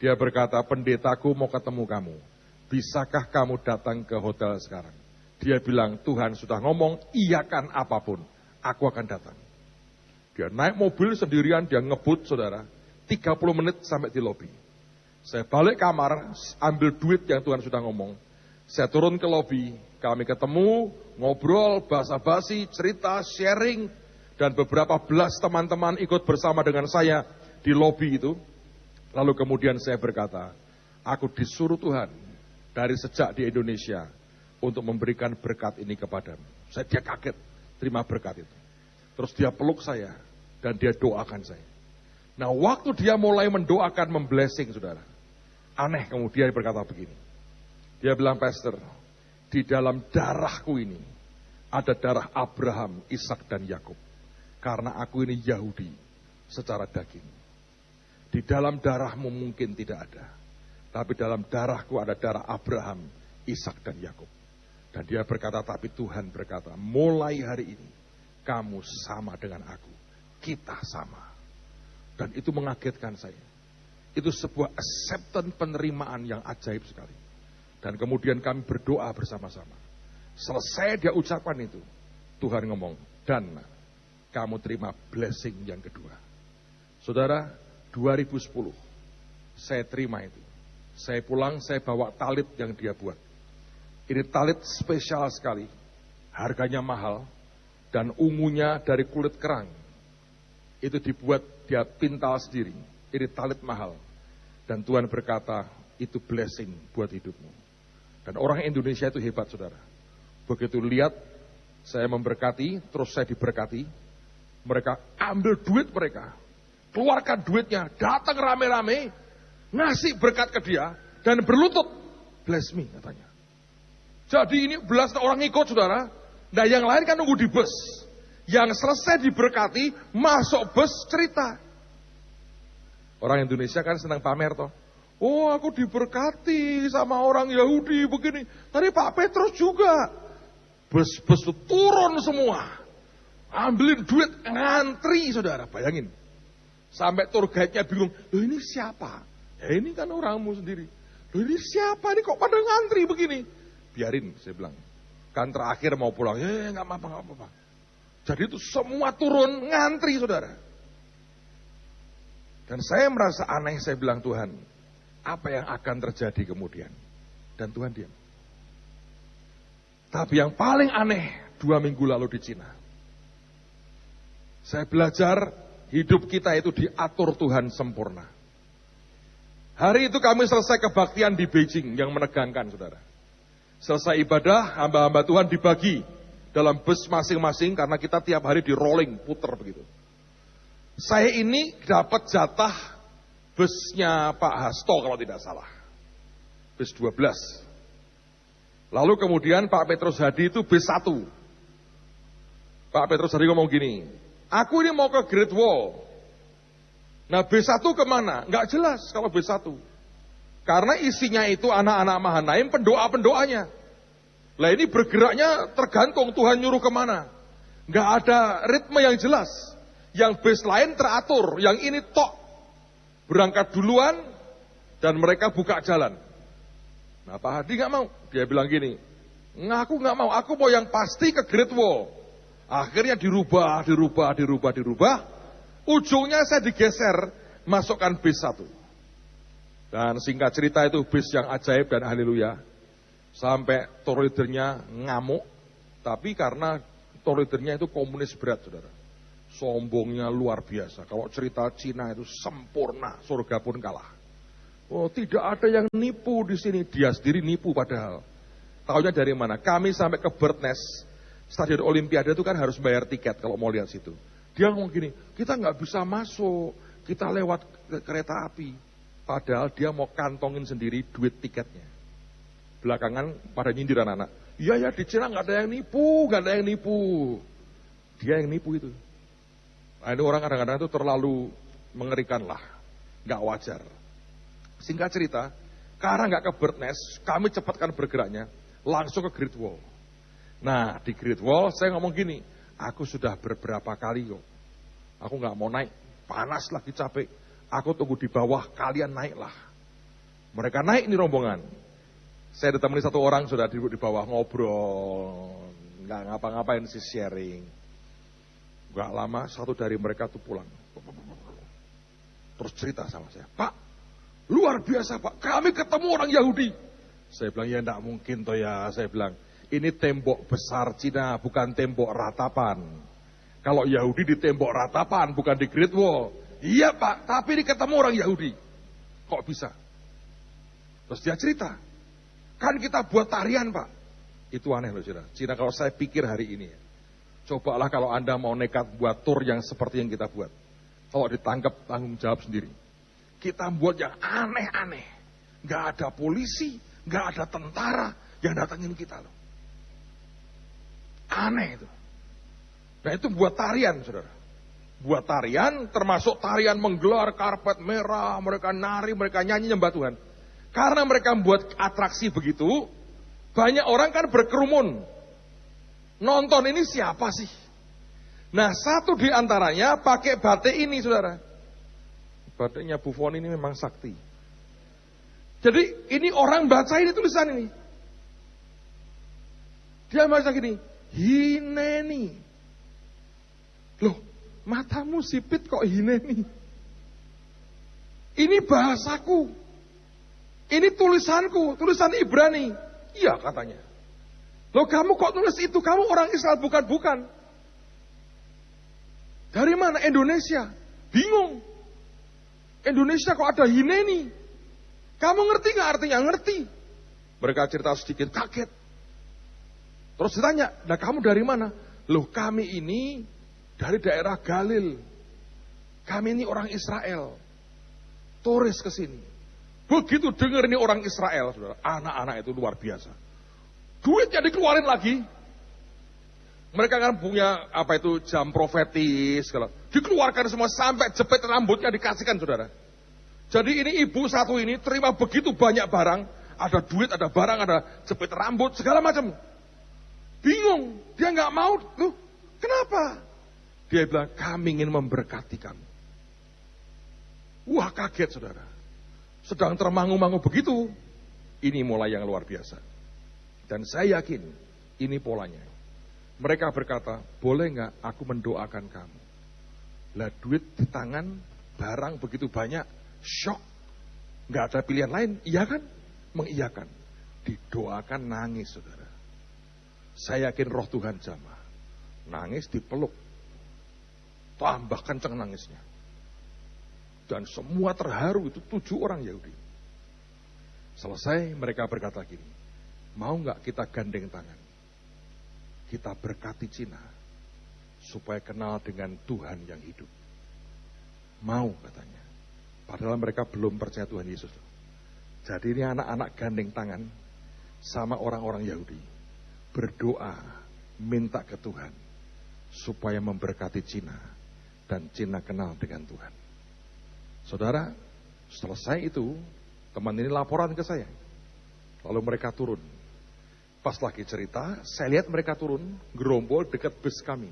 Dia berkata, pendetaku mau ketemu kamu. Bisakah kamu datang ke hotel sekarang? Dia bilang, Tuhan sudah ngomong, iyakan apapun, aku akan datang. Dia naik mobil sendirian, dia ngebut saudara, 30 menit sampai di lobi. Saya balik kamar, ambil duit yang Tuhan sudah ngomong. Saya turun ke lobi, kami ketemu, ngobrol, basa-basi, cerita, sharing, dan beberapa belas teman-teman ikut bersama dengan saya di lobi itu. Lalu kemudian saya berkata, aku disuruh Tuhan dari sejak di Indonesia untuk memberikan berkat ini kepadamu. Dia kaget terima berkat itu. Terus dia peluk saya dan dia doakan saya. Nah, waktu dia mulai mendoakan, memblessing saudara, aneh kemudian dia berkata begini. Dia bilang, Pastor, di dalam darahku ini ada darah Abraham, Ishak dan Yakub. Karena aku ini Yahudi secara daging. Di dalam darahmu mungkin tidak ada. Tapi dalam darahku ada darah Abraham, Ishak dan Yakub. Dan dia berkata, tapi Tuhan berkata, mulai hari ini kamu sama dengan aku. Kita sama. Dan itu mengagetkan saya. Itu sebuah acceptance, penerimaan yang ajaib sekali. Dan kemudian kami berdoa bersama-sama. Selesai dia ucapan itu, Tuhan ngomong, dan kamu terima blessing yang kedua. Saudara, 2010, saya terima itu. Saya pulang, saya bawa talit yang dia buat. Ini talit spesial sekali, harganya mahal, dan ungunya dari kulit kerang. Itu dibuat, dia pintal sendiri. Ini talit mahal. Dan Tuhan berkata, itu blessing buat hidupmu. Dan orang Indonesia itu hebat saudara. Begitu lihat, saya memberkati, terus saya diberkati. Mereka ambil duit mereka, keluarkan duitnya, datang rame-rame, ngasih berkat ke dia, dan berlutut, bless me katanya. Jadi ini belas orang ikut saudara, nah yang lain kan nunggu di bus. Yang selesai diberkati, masuk bus cerita. Orang Indonesia kan senang pamer toh. Oh aku diberkati sama orang Yahudi begini. Tadi Pak Petrus juga. Bus-bus itu turun semua. Ambilin duit, ngantri saudara, bayangin. Sampai tour guide-nya bingung, loh ini siapa? Ya ini kan orangmu sendiri. Loh ini siapa, ini kok pada ngantri begini? Biarin, saya bilang. Kan terakhir mau pulang, ya gak apa-apa. Jadi itu semua turun, ngantri saudara. Dan saya merasa aneh, saya bilang, Tuhan, apa yang akan terjadi kemudian? Dan Tuhan diam. Tapi yang paling aneh, 2 minggu lalu di Cina. Saya belajar hidup kita itu diatur Tuhan sempurna. Hari itu kami selesai kebaktian di Beijing yang menegangkan saudara. Selesai ibadah, hamba-hamba Tuhan dibagi dalam bus masing-masing karena kita tiap hari di rolling, puter begitu. Saya ini dapat jatah busnya Pak Hasto kalau tidak salah. Bus 12. Lalu kemudian Pak Petrus Hadi itu bus 1. Pak Petrus Hadi ngomong gini, aku ini mau ke Great Wall. Nah B1 kemana? Nggak jelas kalau B1. Karena isinya itu anak-anak Mahanaim, pendoa-pendoanya. Lah ini bergeraknya tergantung Tuhan nyuruh kemana. Nggak ada ritme yang jelas. Yang bus lain teratur, yang ini tok. Berangkat duluan dan mereka buka jalan. Nah Pak Hadi nggak mau. Dia bilang gini, aku nggak mau, aku mau yang pasti ke Great Wall. Akhirnya dirubah. Ujungnya saya digeser, masukkan bis 1. Dan singkat cerita itu bis yang ajaib dan haleluya. Sampai tour leadernya ngamuk, tapi karena tour leadernya itu komunis berat, saudara. Sombongnya luar biasa. Kalau cerita Cina itu sempurna, surga pun kalah. Oh, tidak ada yang nipu di sini, dia sendiri nipu padahal. Taunya dari mana? Kami sampai ke Birdnest, Stadion Olimpiade itu kan harus bayar tiket kalau mau lihat situ. Dia ngomong gini, kita nggak bisa masuk, kita lewat kereta api. Padahal dia mau kantongin sendiri duit tiketnya. Belakangan pada nyindir anak-anak. Iya ya, di Cina nggak ada yang nipu, nggak ada yang nipu. Dia yang nipu itu. Nah, ini orang kadang-kadang itu terlalu mengerikan lah, nggak wajar. Singkat cerita, karena nggak ke Birdnest, kami cepatkan bergeraknya, langsung ke Great Wall. Nah, di Great Wall saya ngomong gini, aku sudah beberapa kali kok, aku nggak mau naik, panas lagi capek, aku tunggu di bawah, kalian naiklah. Mereka naik nih rombongan. Saya ditemani satu orang sudah duduk di bawah ngobrol, nggak ngapa-ngapain sih, sharing. Gak lama satu dari mereka tuh pulang. Terus cerita sama saya, Pak, luar biasa Pak, kami ketemu orang Yahudi. Saya bilang, ya enggak mungkin toh ya. Saya bilang, ini tembok besar Cina, bukan tembok ratapan. Kalau Yahudi di tembok ratapan, bukan di Great Wall. Iya Pak, tapi ini ketemu orang Yahudi. Kok bisa? Terus dia cerita, kan kita buat tarian Pak. Itu aneh loh Cina. Cina kalau saya pikir hari ini, cobalah kalau Anda mau nekat buat tur yang seperti yang kita buat. Kalau ditangkap, tanggung jawab sendiri. Kita buat yang aneh-aneh. Gak ada polisi, gak ada tentara yang datangin kita loh. Aneh itu. Nah itu buat tarian, saudara. Buat tarian, termasuk tarian menggelar karpet merah, mereka nari, mereka nyanyi nyembah Tuhan. Karena mereka membuat atraksi begitu, banyak orang kan berkerumun. Nonton ini siapa sih? Nah satu di antaranya pakai batik ini saudara. Batiknya Buffon ini memang sakti. Jadi ini orang baca ini tulisan ini. Dia baca gini, Hineni. Loh, matamu sipit kok Hineni? Ini bahasaku. Ini tulisanku, tulisan Ibrani. Iya katanya. Loh kamu kok tulis itu? Kamu orang Israel bukan? Dari mana? Indonesia. Bingung. Indonesia kok ada Hineni? Kamu ngerti gak artinya? Ngerti. Mereka cerita sedikit, kaget. Terus ditanya, nah kamu dari mana? Loh kami ini dari daerah Galil. Kami ini orang Israel. Turis ke sini. Begitu dengar ini orang Israel, saudara, anak-anak itu luar biasa. Duitnya dikeluarin lagi. Mereka kan punya apa itu jam profetis, kalau dikeluarkan semua sampai jepit rambutnya dikasihkan, saudara. Jadi ini ibu satu ini terima begitu banyak barang, ada duit, ada barang, ada jepit rambut, segala macam. Bingung, dia nggak mau, loh, kenapa? Dia bilang kami ingin memberkati kamu. Wah kaget, saudara. Sedang termangu-mangu begitu, ini mulai yang luar biasa. Dan saya yakin ini polanya. Mereka berkata, boleh nggak aku mendoakan kamu? Lah duit di tangan, barang begitu banyak, shock. Nggak ada pilihan lain, iya kan? Mengiyakan. Didoakan nangis, saudara. Saya yakin roh Tuhan jamah. Nangis dipeluk. Tambah kencang nangisnya. Dan semua terharu, itu 7 orang Yahudi. Selesai mereka berkata gini, mau nggak kita gandeng tangan? Kita berkati Cina supaya kenal dengan Tuhan yang hidup. Mau katanya. Padahal mereka belum percaya Tuhan Yesus. Jadi ini anak-anak gandeng tangan sama orang-orang Yahudi. Berdoa, minta ke Tuhan supaya memberkati Cina dan Cina kenal dengan Tuhan. Saudara, selesai itu teman ini laporan ke saya. Lalu mereka turun. Pas lagi cerita, saya lihat mereka turun, gerombol dekat bus kami.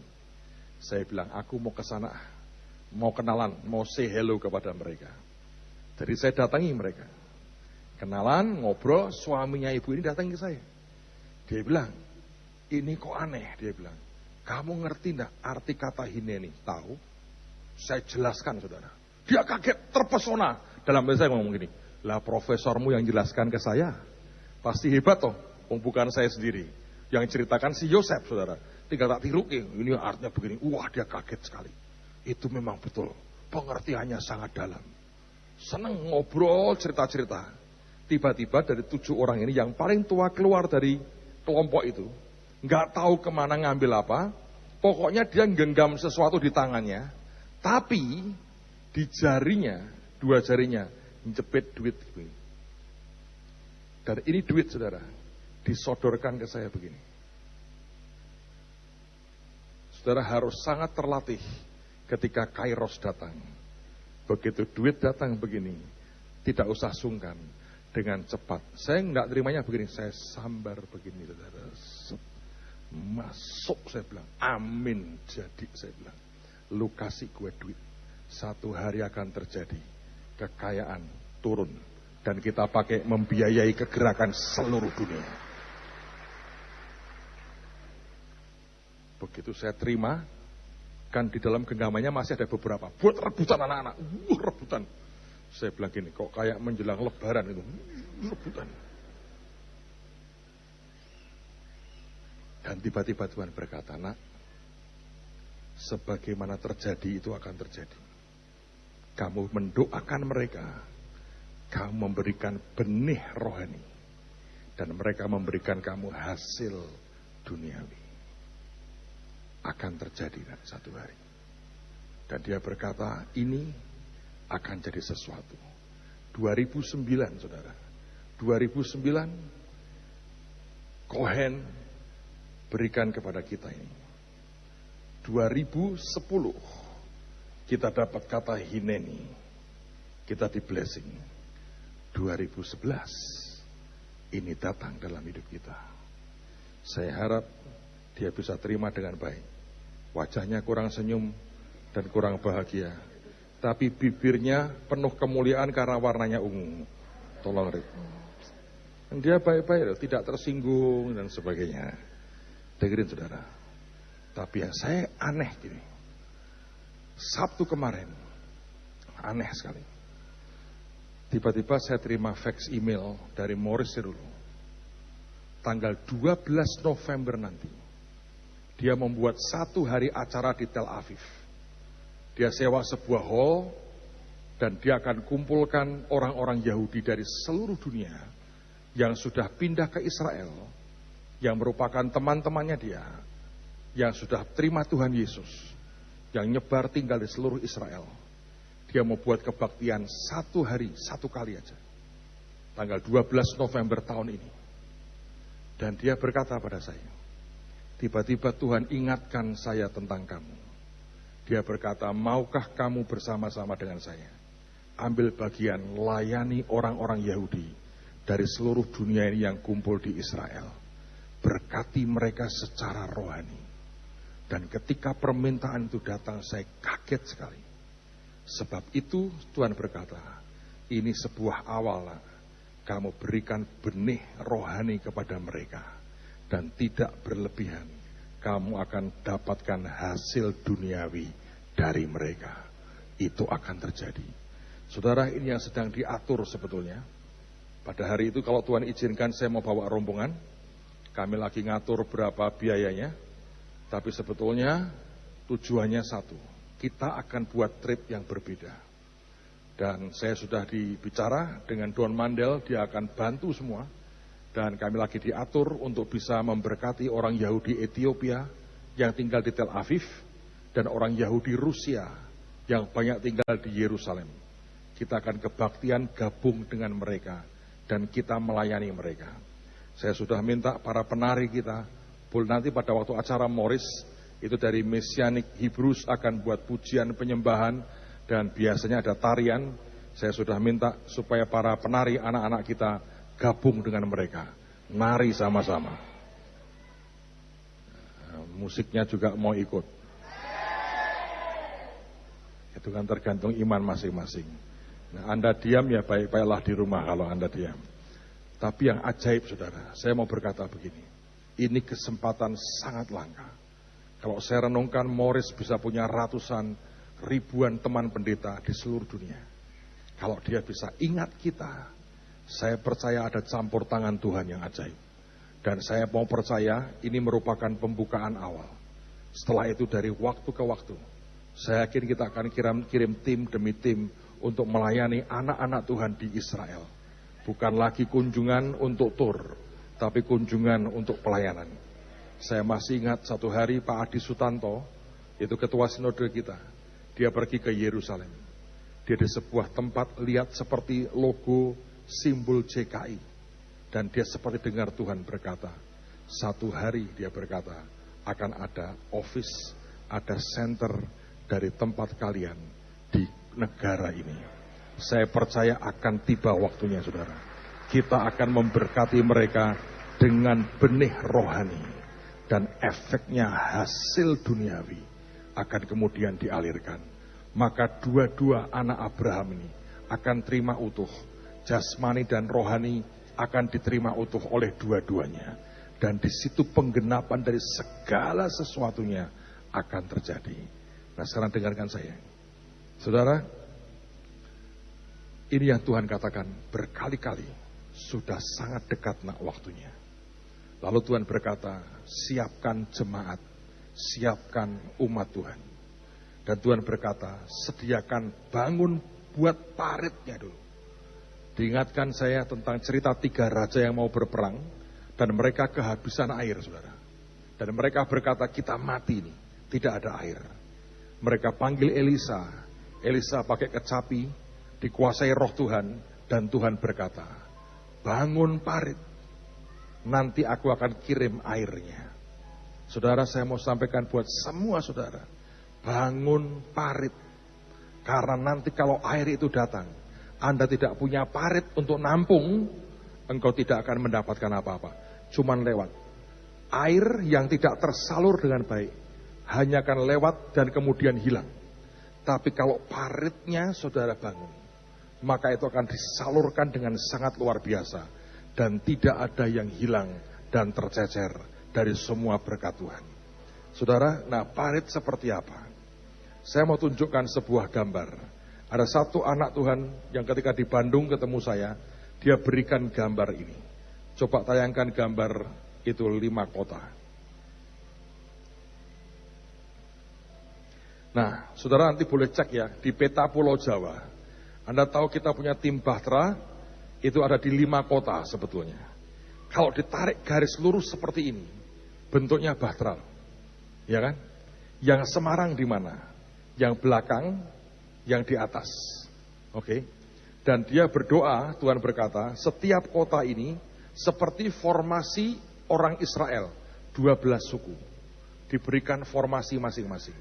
Saya bilang, aku mau ke sana, mau kenalan, mau say hello kepada mereka. Jadi saya datangi mereka. Kenalan, ngobrol, suaminya ibu ini datang ke saya. Dia bilang, ini kok aneh, dia bilang. Kamu ngerti enggak arti kata Hineni? Tahu? Saya jelaskan, saudara. Dia kaget, terpesona. Dalam bahasa saya ngomong gini, lah profesormu yang jelaskan ke saya, pasti hebat toh. Bukan saya sendiri. Yang ceritakan si Yosef, saudara. Tinggal tak tiru, ini artinya begini. Wah, dia kaget sekali. Itu memang betul. Pengertiannya sangat dalam. Senang ngobrol, cerita-cerita. Tiba-tiba dari 7 orang ini, yang paling tua keluar dari kelompok itu, nggak tahu kemana ngambil apa, pokoknya dia genggam sesuatu di tangannya, tapi di jarinya, 2 jarinya, jepit duit. Dan ini duit, saudara, disodorkan ke saya begini. Saudara harus sangat terlatih ketika kairos datang. Begitu duit datang begini, tidak usah sungkan, dengan cepat. Saya nggak terimanya begini, saya sambar begini, saudara. Masuk, saya bilang, amin, jadi, saya bilang, lu kasih gue duit, 1 hari akan terjadi, kekayaan turun, dan kita pakai membiayai kegerakan seluruh dunia. Begitu saya terima, kan di dalam genggamannya masih ada beberapa, buat rebutan anak-anak, rebutan. Saya bilang gini, kok kayak menjelang lebaran itu, rebutan. Dan tiba-tiba Tuhan berkata, nak, sebagaimana terjadi itu akan terjadi. Kamu mendoakan mereka, kamu memberikan benih rohani, dan mereka memberikan kamu hasil duniawi. Akan terjadi dan 1 hari. Dan dia berkata, ini akan jadi sesuatu. 2009, saudara. 2009, Cohen berikan kepada kita ini. 2010, kita dapat kata Hineni. Kita di blessing. 2011, ini datang dalam hidup kita. Saya harap dia bisa terima dengan baik. Wajahnya kurang senyum dan kurang bahagia. Tapi bibirnya penuh kemuliaan karena warnanya ungu. Tolong, Rik. Dan dia baik-baik, tidak tersinggung dan sebagainya. Dengerin, saudara. Tapi yang saya aneh gini. Sabtu kemarin, aneh sekali. Tiba-tiba saya terima fax email dari Morris Sirulu. Tanggal 12 November nanti. Dia membuat 1 hari acara di Tel Aviv. Dia sewa sebuah hall dan dia akan kumpulkan orang-orang Yahudi dari seluruh dunia yang sudah pindah ke Israel, yang merupakan teman-temannya dia, yang sudah terima Tuhan Yesus, yang nyebar tinggal di seluruh Israel. Dia mau buat kebaktian 1 hari, 1 kali aja. Tanggal 12 November tahun ini. Dan dia berkata pada saya, tiba-tiba Tuhan ingatkan saya tentang kamu. Dia berkata, maukah kamu bersama-sama dengan saya? Ambil bagian, layani orang-orang Yahudi dari seluruh dunia ini yang kumpul di Israel. Berkati mereka secara rohani. Dan ketika permintaan itu datang, saya kaget sekali. Sebab itu Tuhan berkata, ini sebuah awal. Kamu berikan benih rohani kepada mereka. Dan tidak berlebihan, kamu akan dapatkan hasil duniawi dari mereka. Itu akan terjadi. Saudara, ini yang sedang diatur sebetulnya. Pada hari itu kalau Tuhan izinkan saya mau bawa rombongan, kami lagi ngatur berapa biayanya. Tapi sebetulnya tujuannya satu, kita akan buat trip yang berbeda. Dan saya sudah dibicara dengan Don Mandel, dia akan bantu semua. Dan kami lagi diatur untuk bisa memberkati orang Yahudi Ethiopia yang tinggal di Tel Aviv dan orang Yahudi Rusia yang banyak tinggal di Yerusalem. Kita akan kebaktian gabung dengan mereka dan kita melayani mereka. Saya sudah minta para penari kita, nanti pada waktu acara Morris, itu dari Messianic Hebrews akan buat pujian penyembahan dan biasanya ada tarian. Saya sudah minta supaya para penari anak-anak kita gabung dengan mereka, nari sama-sama. Musiknya juga mau ikut. Itu kan tergantung iman masing-masing. Nah, Anda diam ya baik-baiklah di rumah kalau Anda diam. Tapi yang ajaib, saudara, saya mau berkata begini. Ini kesempatan sangat langka. Kalau saya renungkan, Morris bisa punya ratusan, ribuan teman pendeta di seluruh dunia. Kalau dia bisa ingat kita, saya percaya ada campur tangan Tuhan yang ajaib. Dan saya mau percaya ini merupakan pembukaan awal. Setelah itu dari waktu ke waktu, saya yakin kita akan kirim tim demi tim untuk melayani anak-anak Tuhan di Israel. Bukan lagi kunjungan untuk tur, tapi kunjungan untuk pelayanan. Saya masih ingat satu hari Pak Adi Sutanto, itu ketua sinode kita, dia pergi ke Yerusalem. Dia di sebuah tempat lihat seperti logo simbol JKI. Dan dia seperti dengar Tuhan berkata, satu hari dia berkata, akan ada office, ada center dari tempat kalian di negara ini. Saya percaya akan tiba waktunya, saudara. Kita akan memberkati mereka dengan benih rohani. Dan efeknya hasil duniawi akan kemudian dialirkan. Maka dua-dua anak Abraham ini akan terima utuh. Jasmani dan rohani akan diterima utuh oleh dua-duanya. Dan di situ penggenapan dari segala sesuatunya akan terjadi. Nah, sekarang dengarkan saya. Saudara, ini yang Tuhan katakan berkali-kali, sudah sangat dekat nak waktunya. Lalu Tuhan berkata, siapkan jemaat, siapkan umat Tuhan. Dan Tuhan berkata, sediakan bangun buat paritnya dulu. Diingatkan saya tentang cerita 3 raja yang mau berperang, dan mereka kehabisan air, saudara. Dan mereka berkata, kita mati nih, tidak ada air. Mereka panggil Elisa. Elisa pakai kecapi, dikuasai roh Tuhan, dan Tuhan berkata, bangun parit, nanti aku akan kirim airnya. Saudara, saya mau sampaikan buat semua saudara, bangun parit. Karena nanti kalau air itu datang, Anda tidak punya parit untuk nampung, engkau tidak akan mendapatkan apa-apa. Cuman lewat. Air yang tidak tersalur dengan baik, hanya akan lewat dan kemudian hilang. Tapi kalau paritnya saudara bangun, maka itu akan disalurkan dengan sangat luar biasa. Dan tidak ada yang hilang dan tercecer dari semua berkat Tuhan. Saudara, nah parit seperti apa? Saya mau tunjukkan sebuah gambar. Ada satu anak Tuhan yang ketika di Bandung ketemu saya, dia berikan gambar ini. Coba tayangkan gambar itu 5 kota. Nah, saudara nanti boleh cek ya, di peta Pulau Jawa. Anda tahu kita punya tim Bahtera, itu ada di 5 kota sebetulnya. Kalau ditarik garis lurus seperti ini, bentuknya Bahtera. Ya kan? Yang Semarang di mana? Yang belakang, yang di atas. Oke. Dan dia berdoa, Tuhan berkata, setiap kota ini seperti formasi orang Israel, 12 suku. Diberikan formasi masing-masing.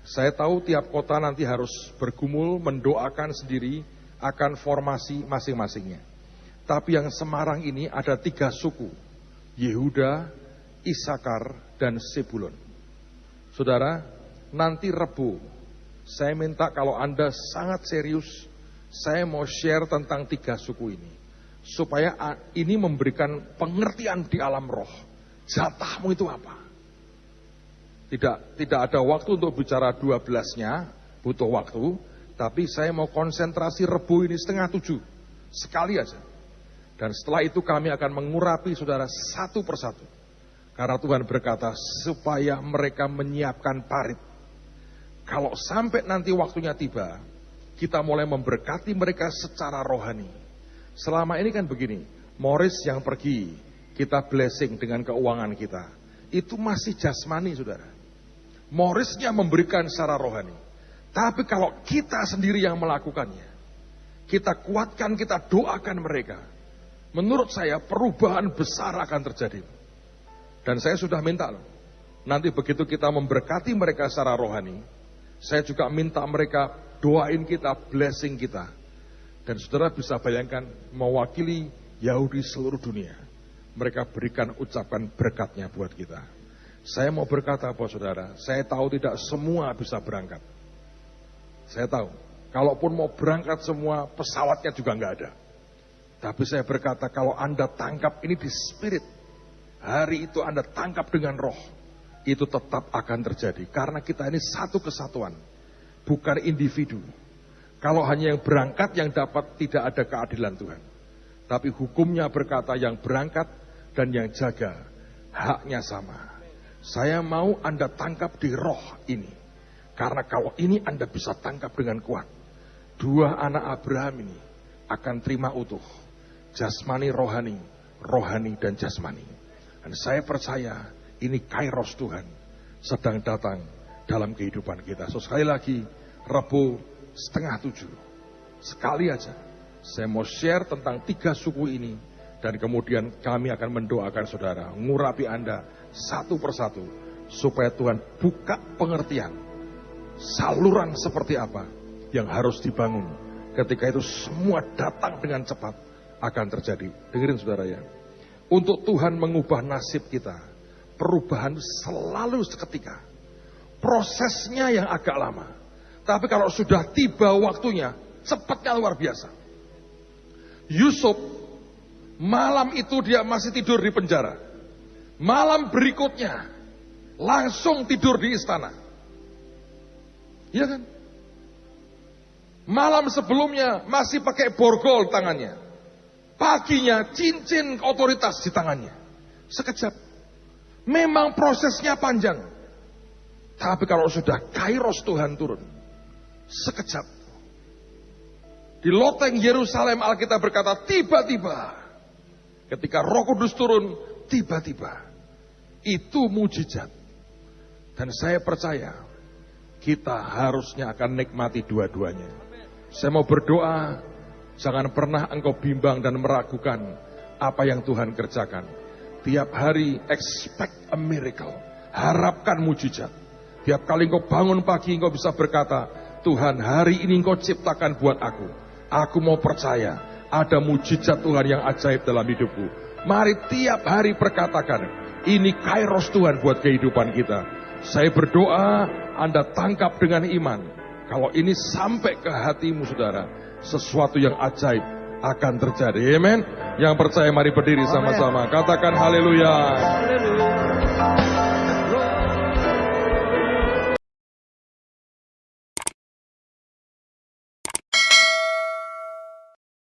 Saya tahu tiap kota nanti harus bergumul, mendoakan sendiri akan formasi masing-masingnya. Tapi yang Semarang ini ada 3 suku, Yehuda, Isakar, dan Sebulon. Saudara, nanti Rebu, saya minta kalau Anda sangat serius, saya mau share tentang 3 suku ini. Supaya ini memberikan pengertian di alam roh. Jatahmu itu apa? Tidak ada waktu untuk bicara 12-nya, butuh waktu. Tapi saya mau konsentrasi Rebu ini 6:30, sekali aja. Dan setelah itu kami akan mengurapi saudara satu persatu. Karena Tuhan berkata supaya mereka menyiapkan parit. Kalau sampai nanti waktunya tiba, kita mulai memberkati mereka secara rohani. Selama ini kan begini, Morris yang pergi, kita blessing dengan keuangan kita. Itu masih jasmani, saudara. Morrisnya memberikan secara rohani. Tapi kalau kita sendiri yang melakukannya, kita kuatkan, kita doakan mereka. Menurut saya perubahan besar akan terjadi. Dan saya sudah minta loh, nanti begitu kita memberkati mereka secara rohani, saya juga minta mereka doain kita, blessing kita. Dan saudara bisa bayangkan mewakili Yahudi seluruh dunia. Mereka berikan ucapan berkatnya buat kita. Saya mau berkata apa saudara, saya tahu tidak semua bisa berangkat. Saya tahu, kalaupun mau berangkat semua pesawatnya juga nggak ada. Tapi saya berkata kalau Anda tangkap ini di spirit, hari itu Anda tangkap dengan roh, itu tetap akan terjadi. Karena kita ini satu kesatuan, bukan individu. Kalau hanya yang berangkat yang dapat, tidak ada keadilan Tuhan. Tapi hukumnya berkata yang berangkat dan yang jaga, haknya sama. Saya mau Anda tangkap di roh ini. Karena kalau ini Anda bisa tangkap dengan kuat. 2 anak Abraham ini akan terima utuh. Jasmani rohani rohani dan jasmani. Dan saya percaya ini kairos Tuhan sedang datang dalam kehidupan kita. So sekali lagi, Rabu 6:30. Sekali aja, saya mau share tentang 3 suku ini. Dan kemudian kami akan mendoakan saudara, ngurapi Anda satu persatu. Supaya Tuhan buka pengertian, saluran seperti apa yang harus dibangun. Ketika itu semua datang dengan cepat akan terjadi. Dengerin saudara ya. Untuk Tuhan mengubah nasib kita, perubahan selalu seketika. Prosesnya yang agak lama. Tapi kalau sudah tiba waktunya, cepatnya luar biasa. Yusuf, malam itu dia masih tidur di penjara. Malam berikutnya, langsung tidur di istana. Iya kan? Malam sebelumnya masih pakai borgol tangannya. Paginya cincin otoritas di tangannya. Sekejap. Memang prosesnya panjang. Tapi kalau sudah kairos Tuhan turun, sekejap. Di loteng Yerusalem Alkitab berkata tiba-tiba. Ketika Roh Kudus turun, tiba-tiba. Itu mujizat. Dan saya percaya kita harusnya akan nikmati dua-duanya. Saya mau berdoa, jangan pernah engkau bimbang dan meragukan apa yang Tuhan kerjakan. Tiap hari expect a miracle, harapkan mujizat. Tiap kali engkau bangun pagi, engkau bisa berkata, Tuhan hari ini engkau ciptakan buat aku. Aku mau percaya ada mujizat Tuhan yang ajaib dalam hidupku. Mari tiap hari perkatakan, ini kairos Tuhan buat kehidupan kita. Saya berdoa, Anda tangkap dengan iman. Kalau ini sampai ke hatimu saudara, sesuatu yang ajaib akan terjadi. Amen. Yang percaya mari berdiri sama-sama. Katakan haleluya.